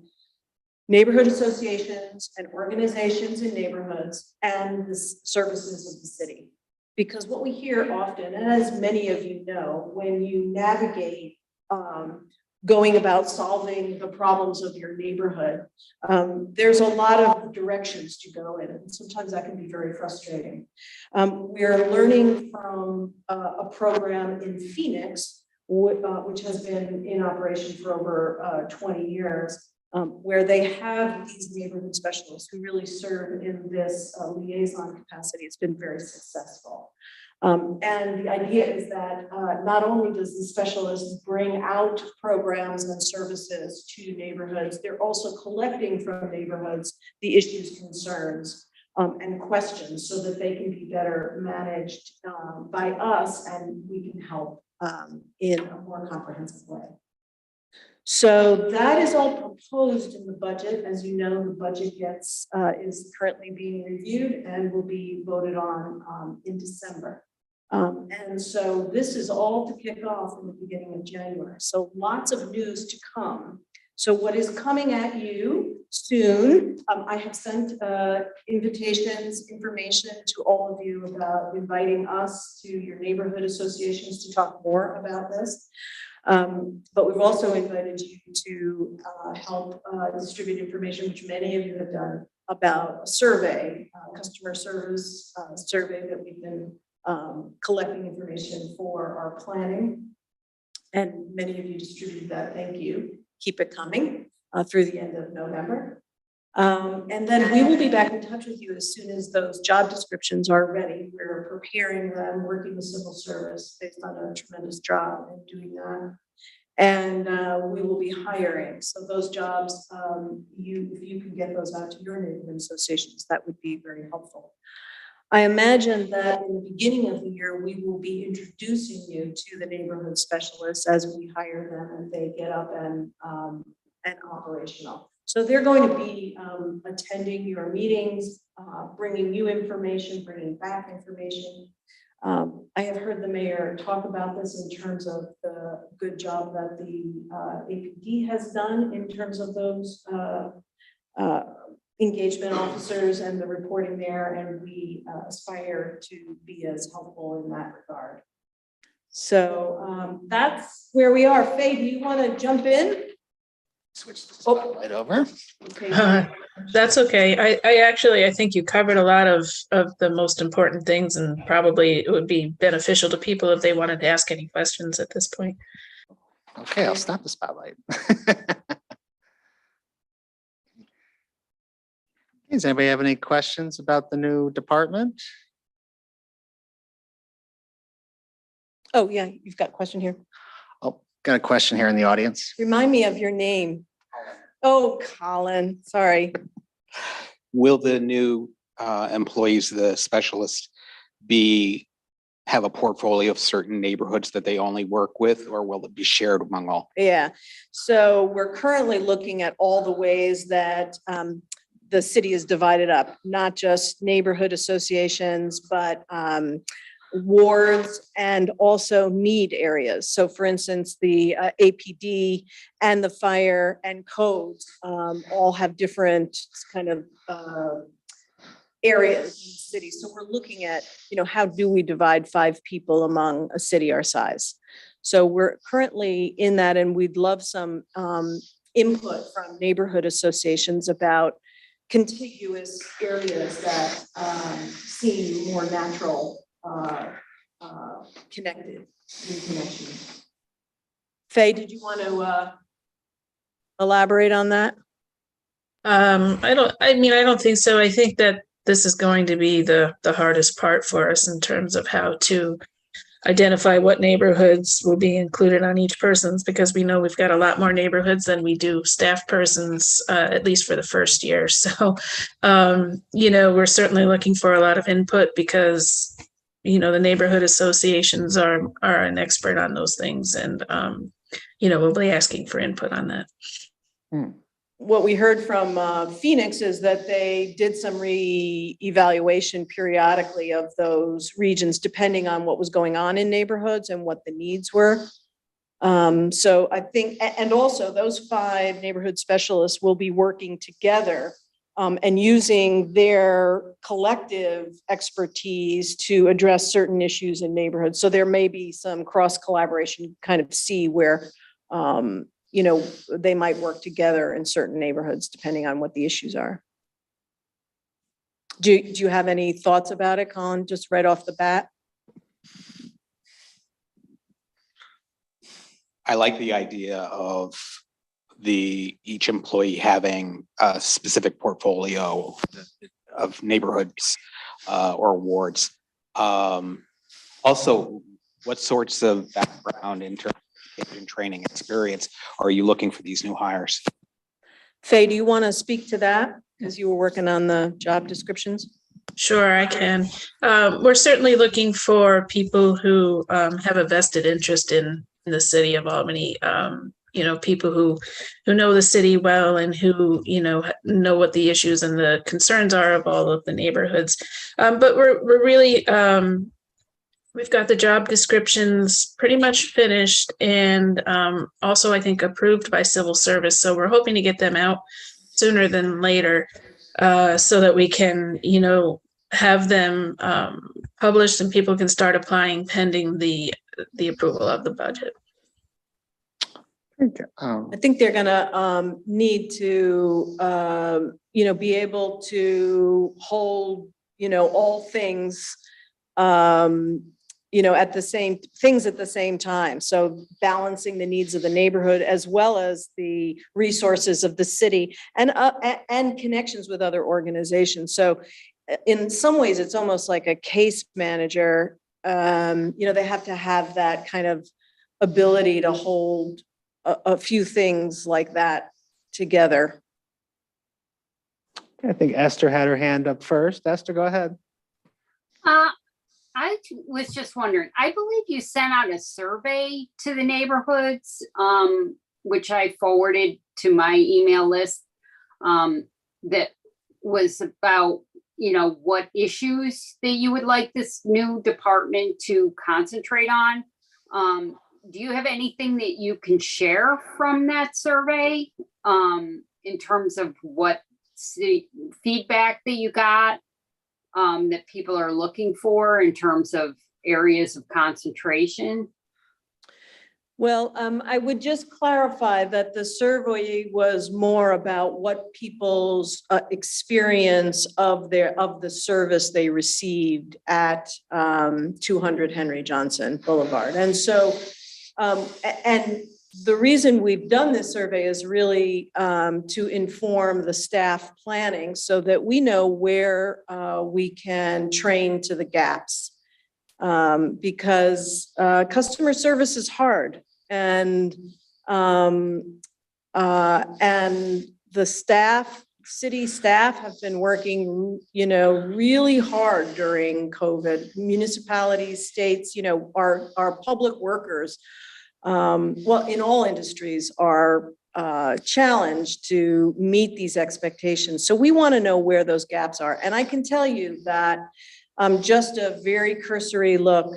[SPEAKER 15] neighborhood associations and organizations in neighborhoods and the services of the city. Because what we hear often, and as many of you know, when you navigate going about solving the problems of your neighborhood, there's a lot of directions to go in, and sometimes that can be very frustrating. We're learning from a program in Phoenix, which has been in operation for over 20 years, where they have these neighborhood specialists who really serve in this liaison capacity. It's been very successful. And the idea is that not only does the specialist bring out programs and services to neighborhoods, they're also collecting from neighborhoods the issues, concerns, and questions so that they can be better managed by us, and we can help in a more comprehensive way. So that is all proposed in the budget. As you know, the budget is currently being reviewed and will be voted on in December. And so this is all to kick off in the beginning of January. So lots of news to come. So what is coming at you soon, I have sent invitations, information to all of you about inviting us to your neighborhood associations to talk more about this. But we've also invited you to help distribute information, which many of you have done, about a survey, customer service survey that we've been collecting information for our planning. And many of you distributed that. Thank you. Keep it coming through the end of November. And then we will be back in touch with you as soon as those job descriptions are ready. We're preparing them, working with civil service based on a tremendous job in doing that. And we will be hiring. So those jobs, if you can get those out to your neighborhood associations, that would be very helpful. I imagine that in the beginning of the year, we will be introducing you to the neighborhood specialists as we hire them and they get up and operational. So they're going to be attending your meetings, bringing you information, bringing back information. I have heard the mayor talk about this in terms of the good job that the APD has done in terms of those engagement officers and the reporting there, and we aspire to be as helpful in that regard. So that's where we are. Faye, do you want to jump in?
[SPEAKER 1] Switch the spotlight over.
[SPEAKER 15] Okay.
[SPEAKER 9] That's okay. I think you covered a lot of the most important things, and probably it would be beneficial to people if they wanted to ask any questions at this point.
[SPEAKER 1] Okay, I'll stop the spotlight. Does anybody have any questions about the new department?
[SPEAKER 15] Oh, yeah, you've got a question here.
[SPEAKER 1] Oh, got a question here in the audience.
[SPEAKER 15] Remind me of your name. Oh, Colin, sorry.
[SPEAKER 13] Will the new employees, the specialists, have a portfolio of certain neighborhoods that they only work with, or will it be shared among all?
[SPEAKER 15] Yeah, so we're currently looking at all the ways that the city is divided up, not just neighborhood associations, but wards and also need areas. So for instance, the APD and the fire and codes all have different kind of areas in the city. So we're looking at, how do we divide 5 people among a city our size? So we're currently in that, and we'd love some input from neighborhood associations about contiguous areas that seem more natural, connected in connection. Faye, did you want to elaborate on that?
[SPEAKER 9] I don't think so. I think that this is going to be the hardest part for us in terms of how to identify what neighborhoods will be included on each person's, because we know we've got a lot more neighborhoods than we do staff persons, at least for the first year. So, we're certainly looking for a lot of input because, the neighborhood associations are an expert on those things, and, we'll be asking for input on that.
[SPEAKER 15] What we heard from Phoenix is that they did some re-evaluation periodically of those regions, depending on what was going on in neighborhoods and what the needs were. So I think, and also those 5 neighborhood specialists will be working together and using their collective expertise to address certain issues in neighborhoods. So there may be some cross collaboration, kind of see where they might work together in certain neighborhoods depending on what the issues are. Do you have any thoughts about it, Colin, just right off the bat?
[SPEAKER 13] I like the idea of each employee having a specific portfolio of neighborhoods or wards. Also, what sorts of background in terms of training experience are you looking for these new hires?
[SPEAKER 15] Faye, do you want to speak to that because you were working on the job descriptions?
[SPEAKER 9] Sure, I can. We're certainly looking for people who have a vested interest in the city of Albany. People who know the city well and who know what the issues and the concerns are of all of the neighborhoods. But we're really we've got the job descriptions pretty much finished, and also I think approved by civil service. So we're hoping to get them out sooner than later, so that we can have them published and people can start applying pending the approval of the budget.
[SPEAKER 15] I think they're gonna need to be able to hold all things at the same time. So balancing the needs of the neighborhood as well as the resources of the city and connections with other organizations. So in some ways, it's almost like a case manager. They have to have that kind of ability to hold a few things like that together.
[SPEAKER 1] I think Esther had her hand up first. Esther, go ahead.
[SPEAKER 14] I was just wondering, I believe you sent out a survey to the neighborhoods, which I forwarded to my email list, that was about, what issues that you would like this new department to concentrate on. Do you have anything that you can share from that survey in terms of what feedback that you got? That people are looking for in terms of areas of concentration?
[SPEAKER 15] Well, I would just clarify that the survey was more about what people's experience of the service they received at 200 Henry Johnson Boulevard. And so, and the reason we've done this survey is really to inform the staff planning so that we know where we can train to the gaps. Because customer service is hard, and the city staff have been working, really hard during COVID. Municipalities, states, our public workers, in all industries are challenged to meet these expectations. So we want to know where those gaps are. And I can tell you that just a very cursory look,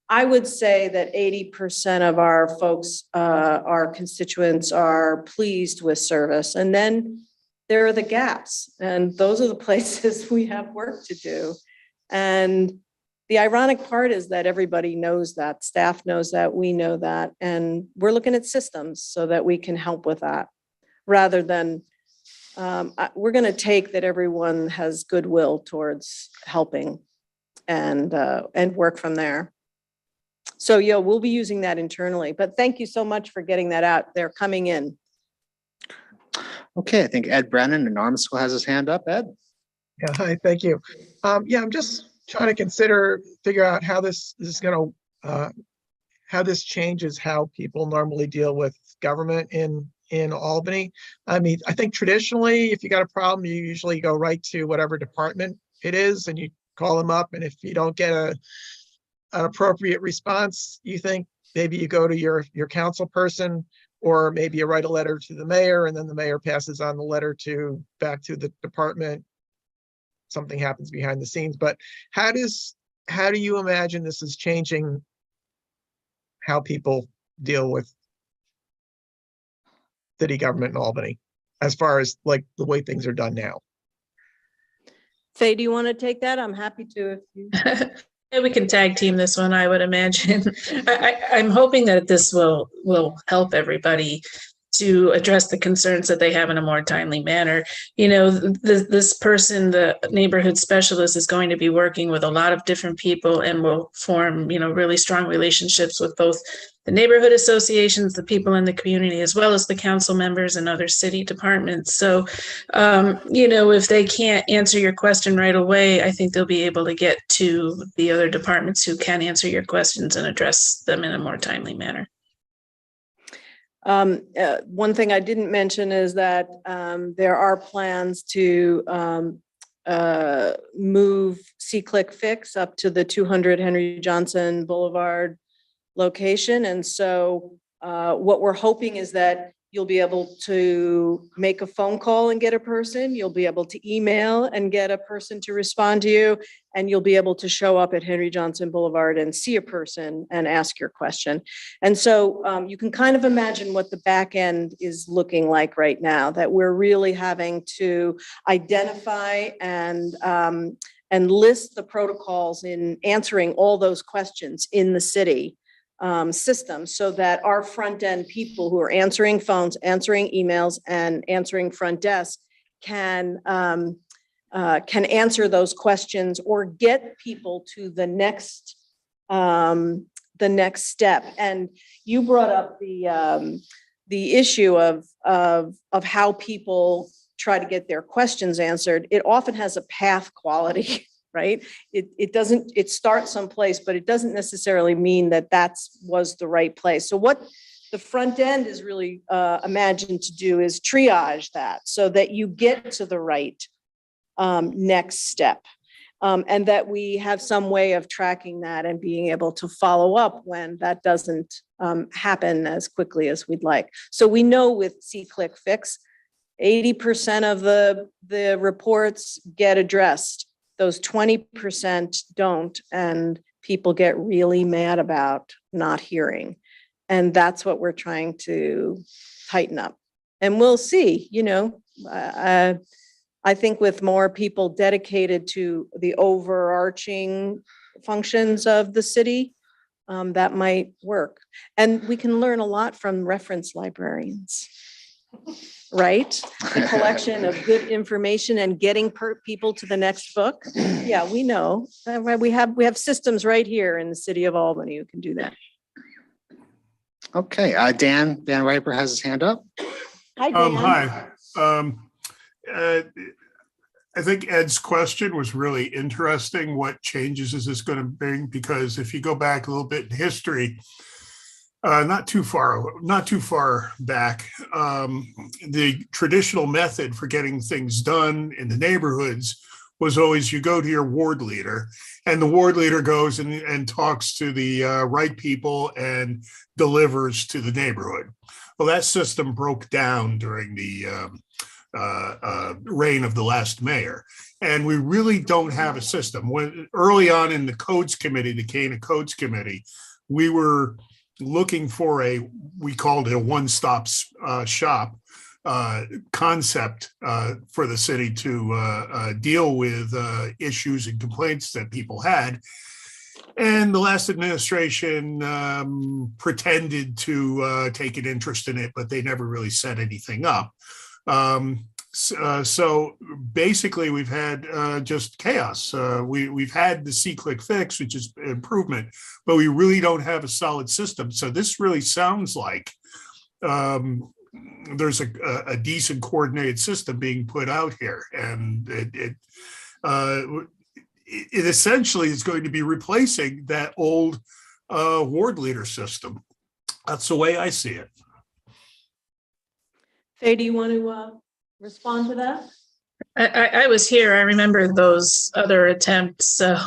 [SPEAKER 15] I would say that 80% of our folks, our constituents, are pleased with service. And then there are the gaps, and those are the places we have work to do. And the ironic part is that everybody knows that, staff knows that, we know that, and we're looking at systems so that we can help with that, rather than, we're gonna take that everyone has goodwill towards helping and work from there. So, yeah, we'll be using that internally, but thank you so much for getting that out. They're coming in.
[SPEAKER 1] Okay, I think Ed Brennan in Norman School has his hand up. Ed?
[SPEAKER 16] Yeah, hi, thank you. Yeah, I'm just trying to figure out how this is going to, how this changes how people normally deal with government in Albany. I mean, I think traditionally, if you got a problem, you usually go right to whatever department it is and you call them up. And if you don't get an appropriate response, you think maybe you go to your council person, or maybe you write a letter to the mayor and then the mayor passes on the letter back to the department. Something happens behind the scenes, but how do you imagine this is changing how people deal with city government in Albany, as far as like the way things are done now?
[SPEAKER 15] Faye, do you want to take that? I'm happy to if you.
[SPEAKER 9] Yeah, we can tag team this one, I would imagine. I'm hoping that this will help everybody to address the concerns that they have in a more timely manner. You know, this person, the neighborhood specialist, is going to be working with a lot of different people and will form, you know, really strong relationships with both the neighborhood associations, the people in the community, as well as the council members and other city departments. So, you know, if they can't answer your question right away, I think they'll be able to get to the other departments who can answer your questions and address them in a more timely manner.
[SPEAKER 15] One thing I didn't mention is that there are plans to move C-Click Fix up to the 200 Henry Johnson Boulevard location. And so what we're hoping is that you'll be able to make a phone call and get a person, you'll be able to email and get a person to respond to you, and you'll be able to show up at Henry Johnson Boulevard and see a person and ask your question. And so you can kind of imagine what the back end is looking like right now, that we're really having to identify and list the protocols in answering all those questions in the city system, so that our front end people who are answering phones, answering emails, and answering front desk can answer those questions or get people to the next step. And you brought up the issue of how people try to get their questions answered. It often has a path quality. Right? It starts someplace, but it doesn't necessarily mean that was the right place. So what the front end is really imagined to do is triage that so that you get to the right next step. And that we have some way of tracking that and being able to follow up when that doesn't happen as quickly as we'd like. So we know with C-Click Fix, 80% of the reports get addressed. Those 20% don't, and people get really mad about not hearing. And that's what we're trying to tighten up. And we'll see, you know, I think with more people dedicated to the overarching functions of the city, that might work. And we can learn a lot from reference librarians. Right? The collection of good information and getting people to the next book. Yeah, we know. We have systems right here in the city of Albany who can do that.
[SPEAKER 1] Okay, Dan Riper has his hand up.
[SPEAKER 15] Hi, Dan.
[SPEAKER 4] Hi. I think Ed's question was really interesting. What changes is this going to bring? Because if you go back a little bit in history, not too far back, the traditional method for getting things done in the neighborhoods was always you go to your ward leader, and the ward leader goes and talks to the right people and delivers to the neighborhood. Well, that system broke down during the reign of the last mayor, and we really don't have a system. When early on in the codes committee, the CANA codes committee, we were looking for we called it a one-stop shop concept for the city to deal with issues and complaints that people had. And the last administration pretended to take an interest in it, but they never really set anything up. So basically, we've had just chaos. We've had the see-click fix, which is improvement, but we really don't have a solid system. So this really sounds like there's a decent coordinated system being put out here, and it essentially is going to be replacing that old ward leader system. That's the way I see it.
[SPEAKER 15] Faye, do you want to respond to that?
[SPEAKER 9] I was here. I remember those other attempts, so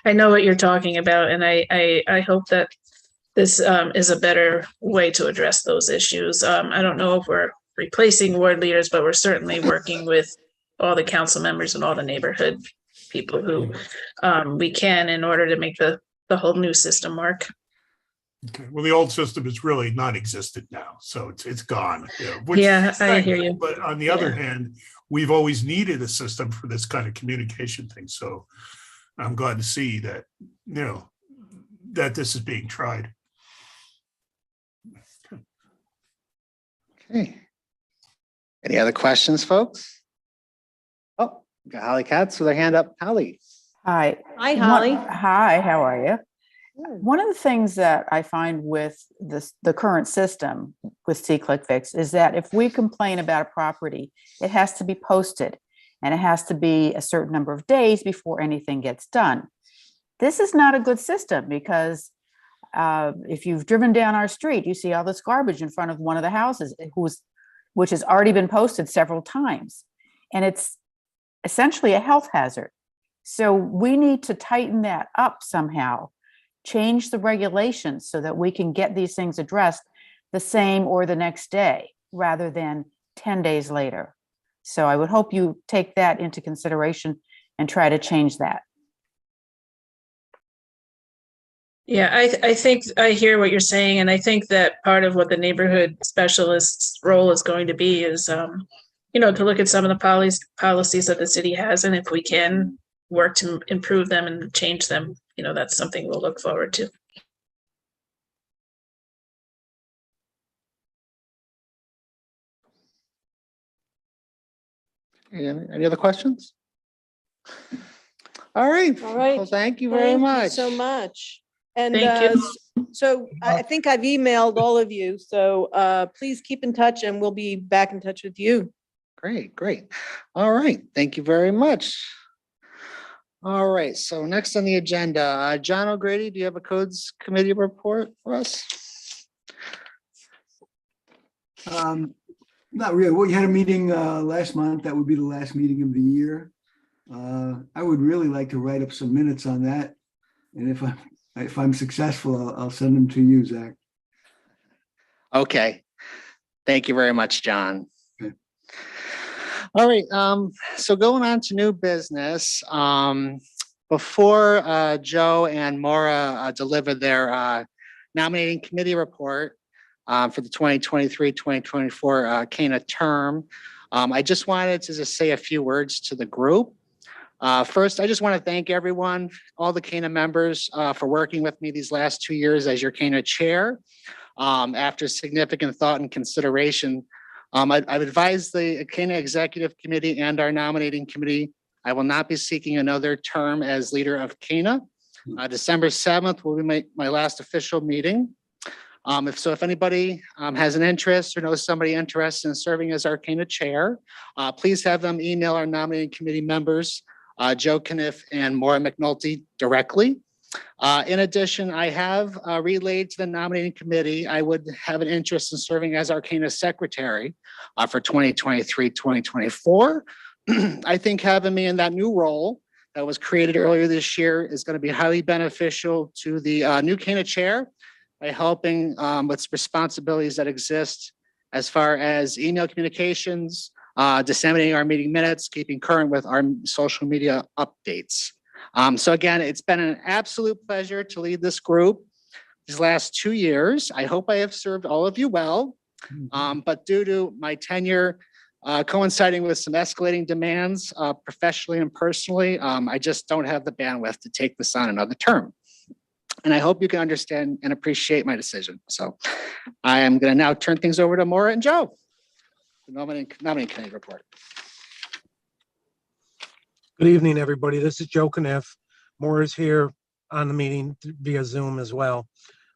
[SPEAKER 9] I know what you're talking about, and I hope that this is a better way to address those issues. I don't know if we're replacing ward leaders, but we're certainly working with all the council members and all the neighborhood people who we can in order to make the whole new system work.
[SPEAKER 4] Okay. Well, the old system is really non-existent now, so it's gone.
[SPEAKER 9] Yeah, I hear you.
[SPEAKER 4] But on the other hand, we've always needed a system for this kind of communication thing. So I'm glad to see that, that this is being tried.
[SPEAKER 1] Okay. Any other questions, folks? Oh, we got Holly Katz with her hand up. Holly.
[SPEAKER 17] Hi.
[SPEAKER 15] Hi, Holly.
[SPEAKER 17] Hi, how are you? One of the things that I find with the current system with see-click fix is that if we complain about a property, it has to be posted and it has to be a certain number of days before anything gets done. This is not a good system because if you've driven down our street, you see all this garbage in front of one of the houses which has already been posted several times. And it's essentially a health hazard. So we need to tighten that up somehow, change the regulations so that we can get these things addressed the same or the next day rather than 10 days later. So I would hope you take that into consideration and try to change that.
[SPEAKER 9] Yeah, I think I hear what you're saying, and I think that part of what the neighborhood specialist's role is going to be is, to look at some of the policies that the city has, and if we can work to improve them and change them, that's something we'll look forward to.
[SPEAKER 1] Any other questions? All right.
[SPEAKER 15] All right.
[SPEAKER 1] Well, thank you very much.
[SPEAKER 15] So much. And
[SPEAKER 9] Thank you.
[SPEAKER 15] so I think I've emailed all of you. So please keep in touch and we'll be back in touch with you.
[SPEAKER 1] Great, great. All right. Thank you very much. All right. So next on the agenda, John O'Grady, do you have a codes committee report for us?
[SPEAKER 18] Not really. We had a meeting last month. That would be the last meeting of the year. I would really like to write up some minutes on that. And if I'm successful, I'll send them to you, Zach.
[SPEAKER 1] Okay. Thank you very much, John.
[SPEAKER 18] Okay.
[SPEAKER 1] All right. So going on to new business, before Joe and Maura deliver their nominating committee report for the 2023-2024 CANA term, I just wanted to say a few words to the group. First, I just want to thank everyone, all the CANA members, for working with me these last 2 years as your CANA chair. After significant thought and consideration, I've advised the CANA Executive Committee and our nominating committee, I will not be seeking another term as leader of CANA. December 7th will be my last official meeting. If anybody has an interest or knows somebody interested in serving as our CANA chair, please have them email our nominating committee members, Joe Kniff and Maura McNulty directly. In addition, I have relayed to the nominating committee, I would have an interest in serving as our CANA secretary for 2023-2024. I think having me in that new role that was created earlier this year is going to be highly beneficial to the new CANA chair by helping with responsibilities that exist as far as email communications, disseminating our meeting minutes, keeping current with our social media updates. So again, it's been an absolute pleasure to lead this group these last 2 years. I hope I have served all of you well. But due to my tenure coinciding with some escalating demands professionally and personally, I just don't have the bandwidth to take this on another term. And I hope you can understand and appreciate my decision. So I am going to now turn things over to Maura and Joe. The nominating committee report.
[SPEAKER 19] Good evening, everybody. This is Joe Caniff. Maura's here on the meeting via Zoom as well.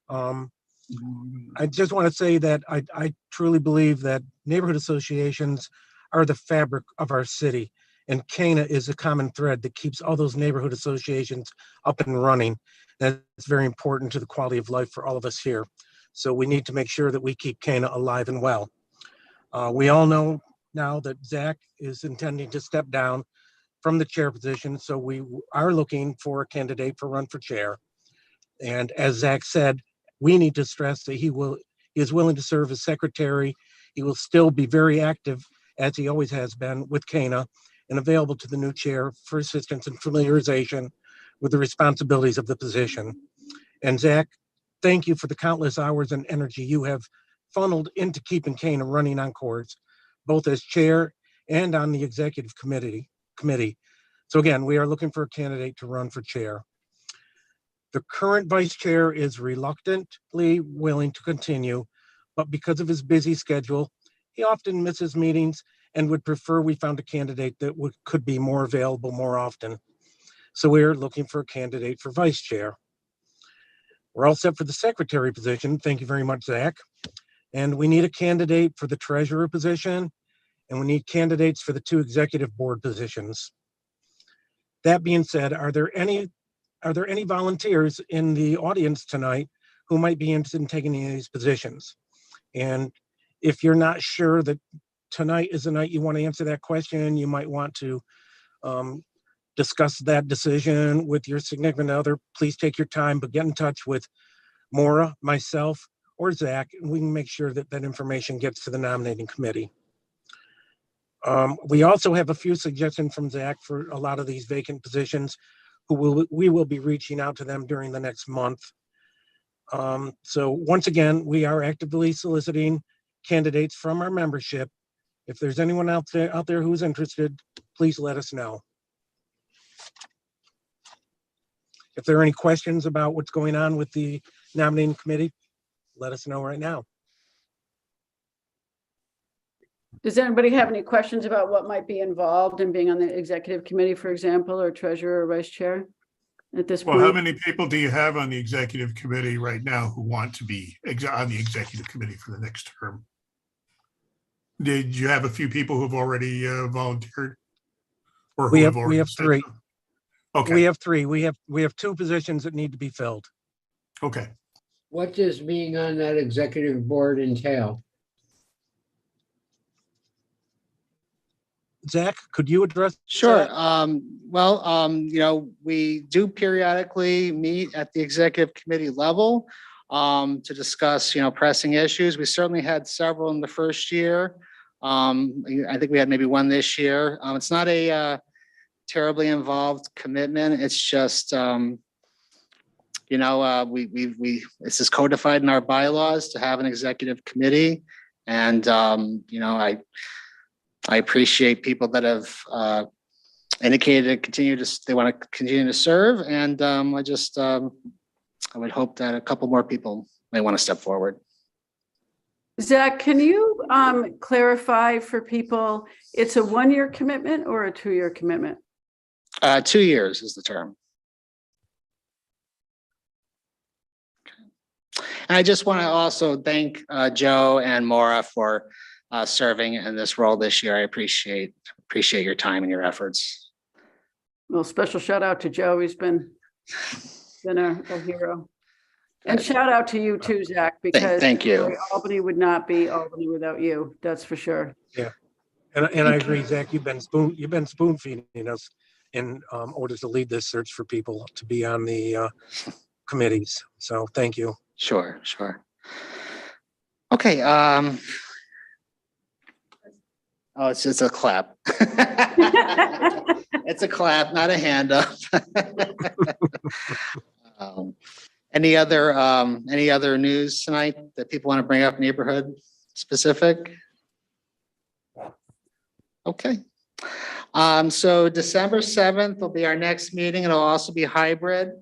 [SPEAKER 19] I just want to say that I truly believe that neighborhood associations are the fabric of our city, and CANA is a common thread that keeps all those neighborhood associations up and running. That's very important to the quality of life for all of us here. So we need to make sure that we keep CANA alive and well. We all know now that Zach is intending to step down from the chair position, so we are looking for a candidate for run for chair. And as Zach said, we need to stress that he is willing to serve as secretary. He will still be very active, as he always has been, with CANA, and available to the new chair for assistance and familiarization with the responsibilities of the position. And Zach, thank you for the countless hours and energy you have funneled into keeping CANA running on course, both as chair and on the executive committee. So again, we are looking for a candidate to run for chair. The current vice chair is reluctantly willing to continue, but because of his busy schedule, he often misses meetings and would prefer we found a candidate that could be more available more often. So we're looking for a candidate for vice chair. We're all set for the secretary position. Thank you very much, Zach. And we need a candidate for the treasurer position, and we need candidates for the 2 executive board positions. That being said, are there any volunteers in the audience tonight who might be interested in taking any of these positions? And if you're not sure that tonight is the night you want to answer that question, you might want to discuss that decision with your significant other. Please take your time, but get in touch with Maura, myself, or Zach, and we can make sure that that information gets to the nominating committee. We also have a few suggestions from Zach for a lot of these vacant positions, we will be reaching out to them during the next month. So once again, we are actively soliciting candidates from our membership. If there's anyone out there who's interested, please let us know. If there are any questions about what's going on with the nominating committee, let us know right now.
[SPEAKER 15] Does anybody have any questions about what might be involved in being on the executive committee, for example, or treasurer or vice chair at this point?
[SPEAKER 4] Well, how many people do you have on the executive committee right now who want to be on the executive committee for the next term? Did you have a few people who've already volunteered? Or
[SPEAKER 19] We
[SPEAKER 4] who
[SPEAKER 19] have
[SPEAKER 4] already said
[SPEAKER 19] 3.
[SPEAKER 4] so? Okay.
[SPEAKER 19] We have 3. We have 2 positions that need to be filled.
[SPEAKER 4] Okay.
[SPEAKER 8] What does being on that executive board entail?
[SPEAKER 19] Zach, could you address?
[SPEAKER 1] Sure.
[SPEAKER 19] that?
[SPEAKER 1] You know, we do periodically meet at the executive committee level to discuss, you know, pressing issues. We certainly had several in the first year. I think we had maybe 1 this year. It's not a terribly involved commitment. It's just, you know, this is codified in our bylaws to have an executive committee. And, you know, I appreciate people that have indicated they want to continue to serve. And I would hope that a couple more people may want to step forward.
[SPEAKER 15] Zach, can you clarify for people, it's a 1-year commitment or a 2-year commitment?
[SPEAKER 1] 2 years is the term. And I just want to also thank Joe and Maura for serving in this role this year. I appreciate your time and your efforts.
[SPEAKER 15] Well, special shout out to Joe. He's been a hero. And shout out to you too, Zach, because
[SPEAKER 1] thank you.
[SPEAKER 15] Albany would not be Albany without you. That's for sure.
[SPEAKER 19] Yeah, and I agree, Zach. You've been spoon feeding us in order to lead this search for people to be on the committees. So thank you.
[SPEAKER 1] Sure. Okay. Oh, it's just a clap. It's a clap, not a hand up. Any other news tonight that people want to bring up, neighborhood? specific? Okay. So December 7th will be our next meeting. It'll also be hybrid.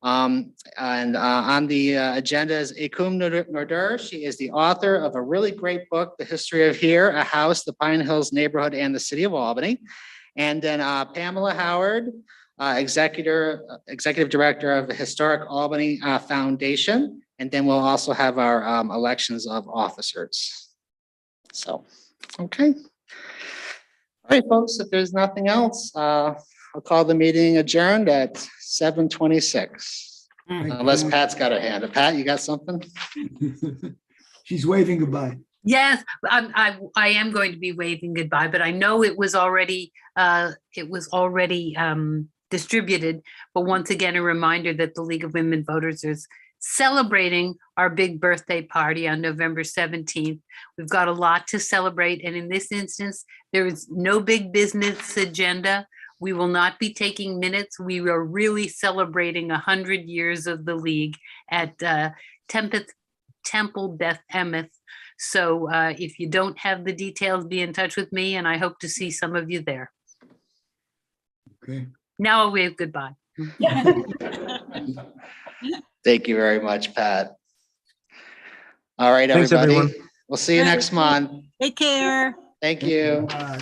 [SPEAKER 1] And on the agenda is Akum Nordur. She is the author of a really great book, The History of Here, a House, the Pine Hills Neighborhood, and the City of Albany. And then Pamela Howard, Executive Director of the Historic Albany Foundation. And then we'll also have our elections of officers. So, okay. All right, folks, if there's nothing else, I'll call the meeting adjourned at 7:26. Unless Pat's got her hand. Pat, you got something?
[SPEAKER 18] She's waving goodbye.
[SPEAKER 10] Yes, I am going to be waving goodbye, but I know it was already distributed. But once again, a reminder that the League of Women Voters is celebrating our big birthday party on November 17th. We've got a lot to celebrate, and in this instance, there is no big business agenda. We will not be taking minutes. We are really celebrating 100 years of the League at Temple Beth Emeth. So if you don't have the details, be in touch with me, and I hope to see some of you there.
[SPEAKER 18] Okay.
[SPEAKER 10] Now I'll wave goodbye.
[SPEAKER 1] Thank you very much, Pat. All right,
[SPEAKER 19] Thanks,
[SPEAKER 1] everybody.
[SPEAKER 19] everyone.
[SPEAKER 1] We'll see you next month.
[SPEAKER 10] Take care.
[SPEAKER 1] Thank you.
[SPEAKER 18] Bye.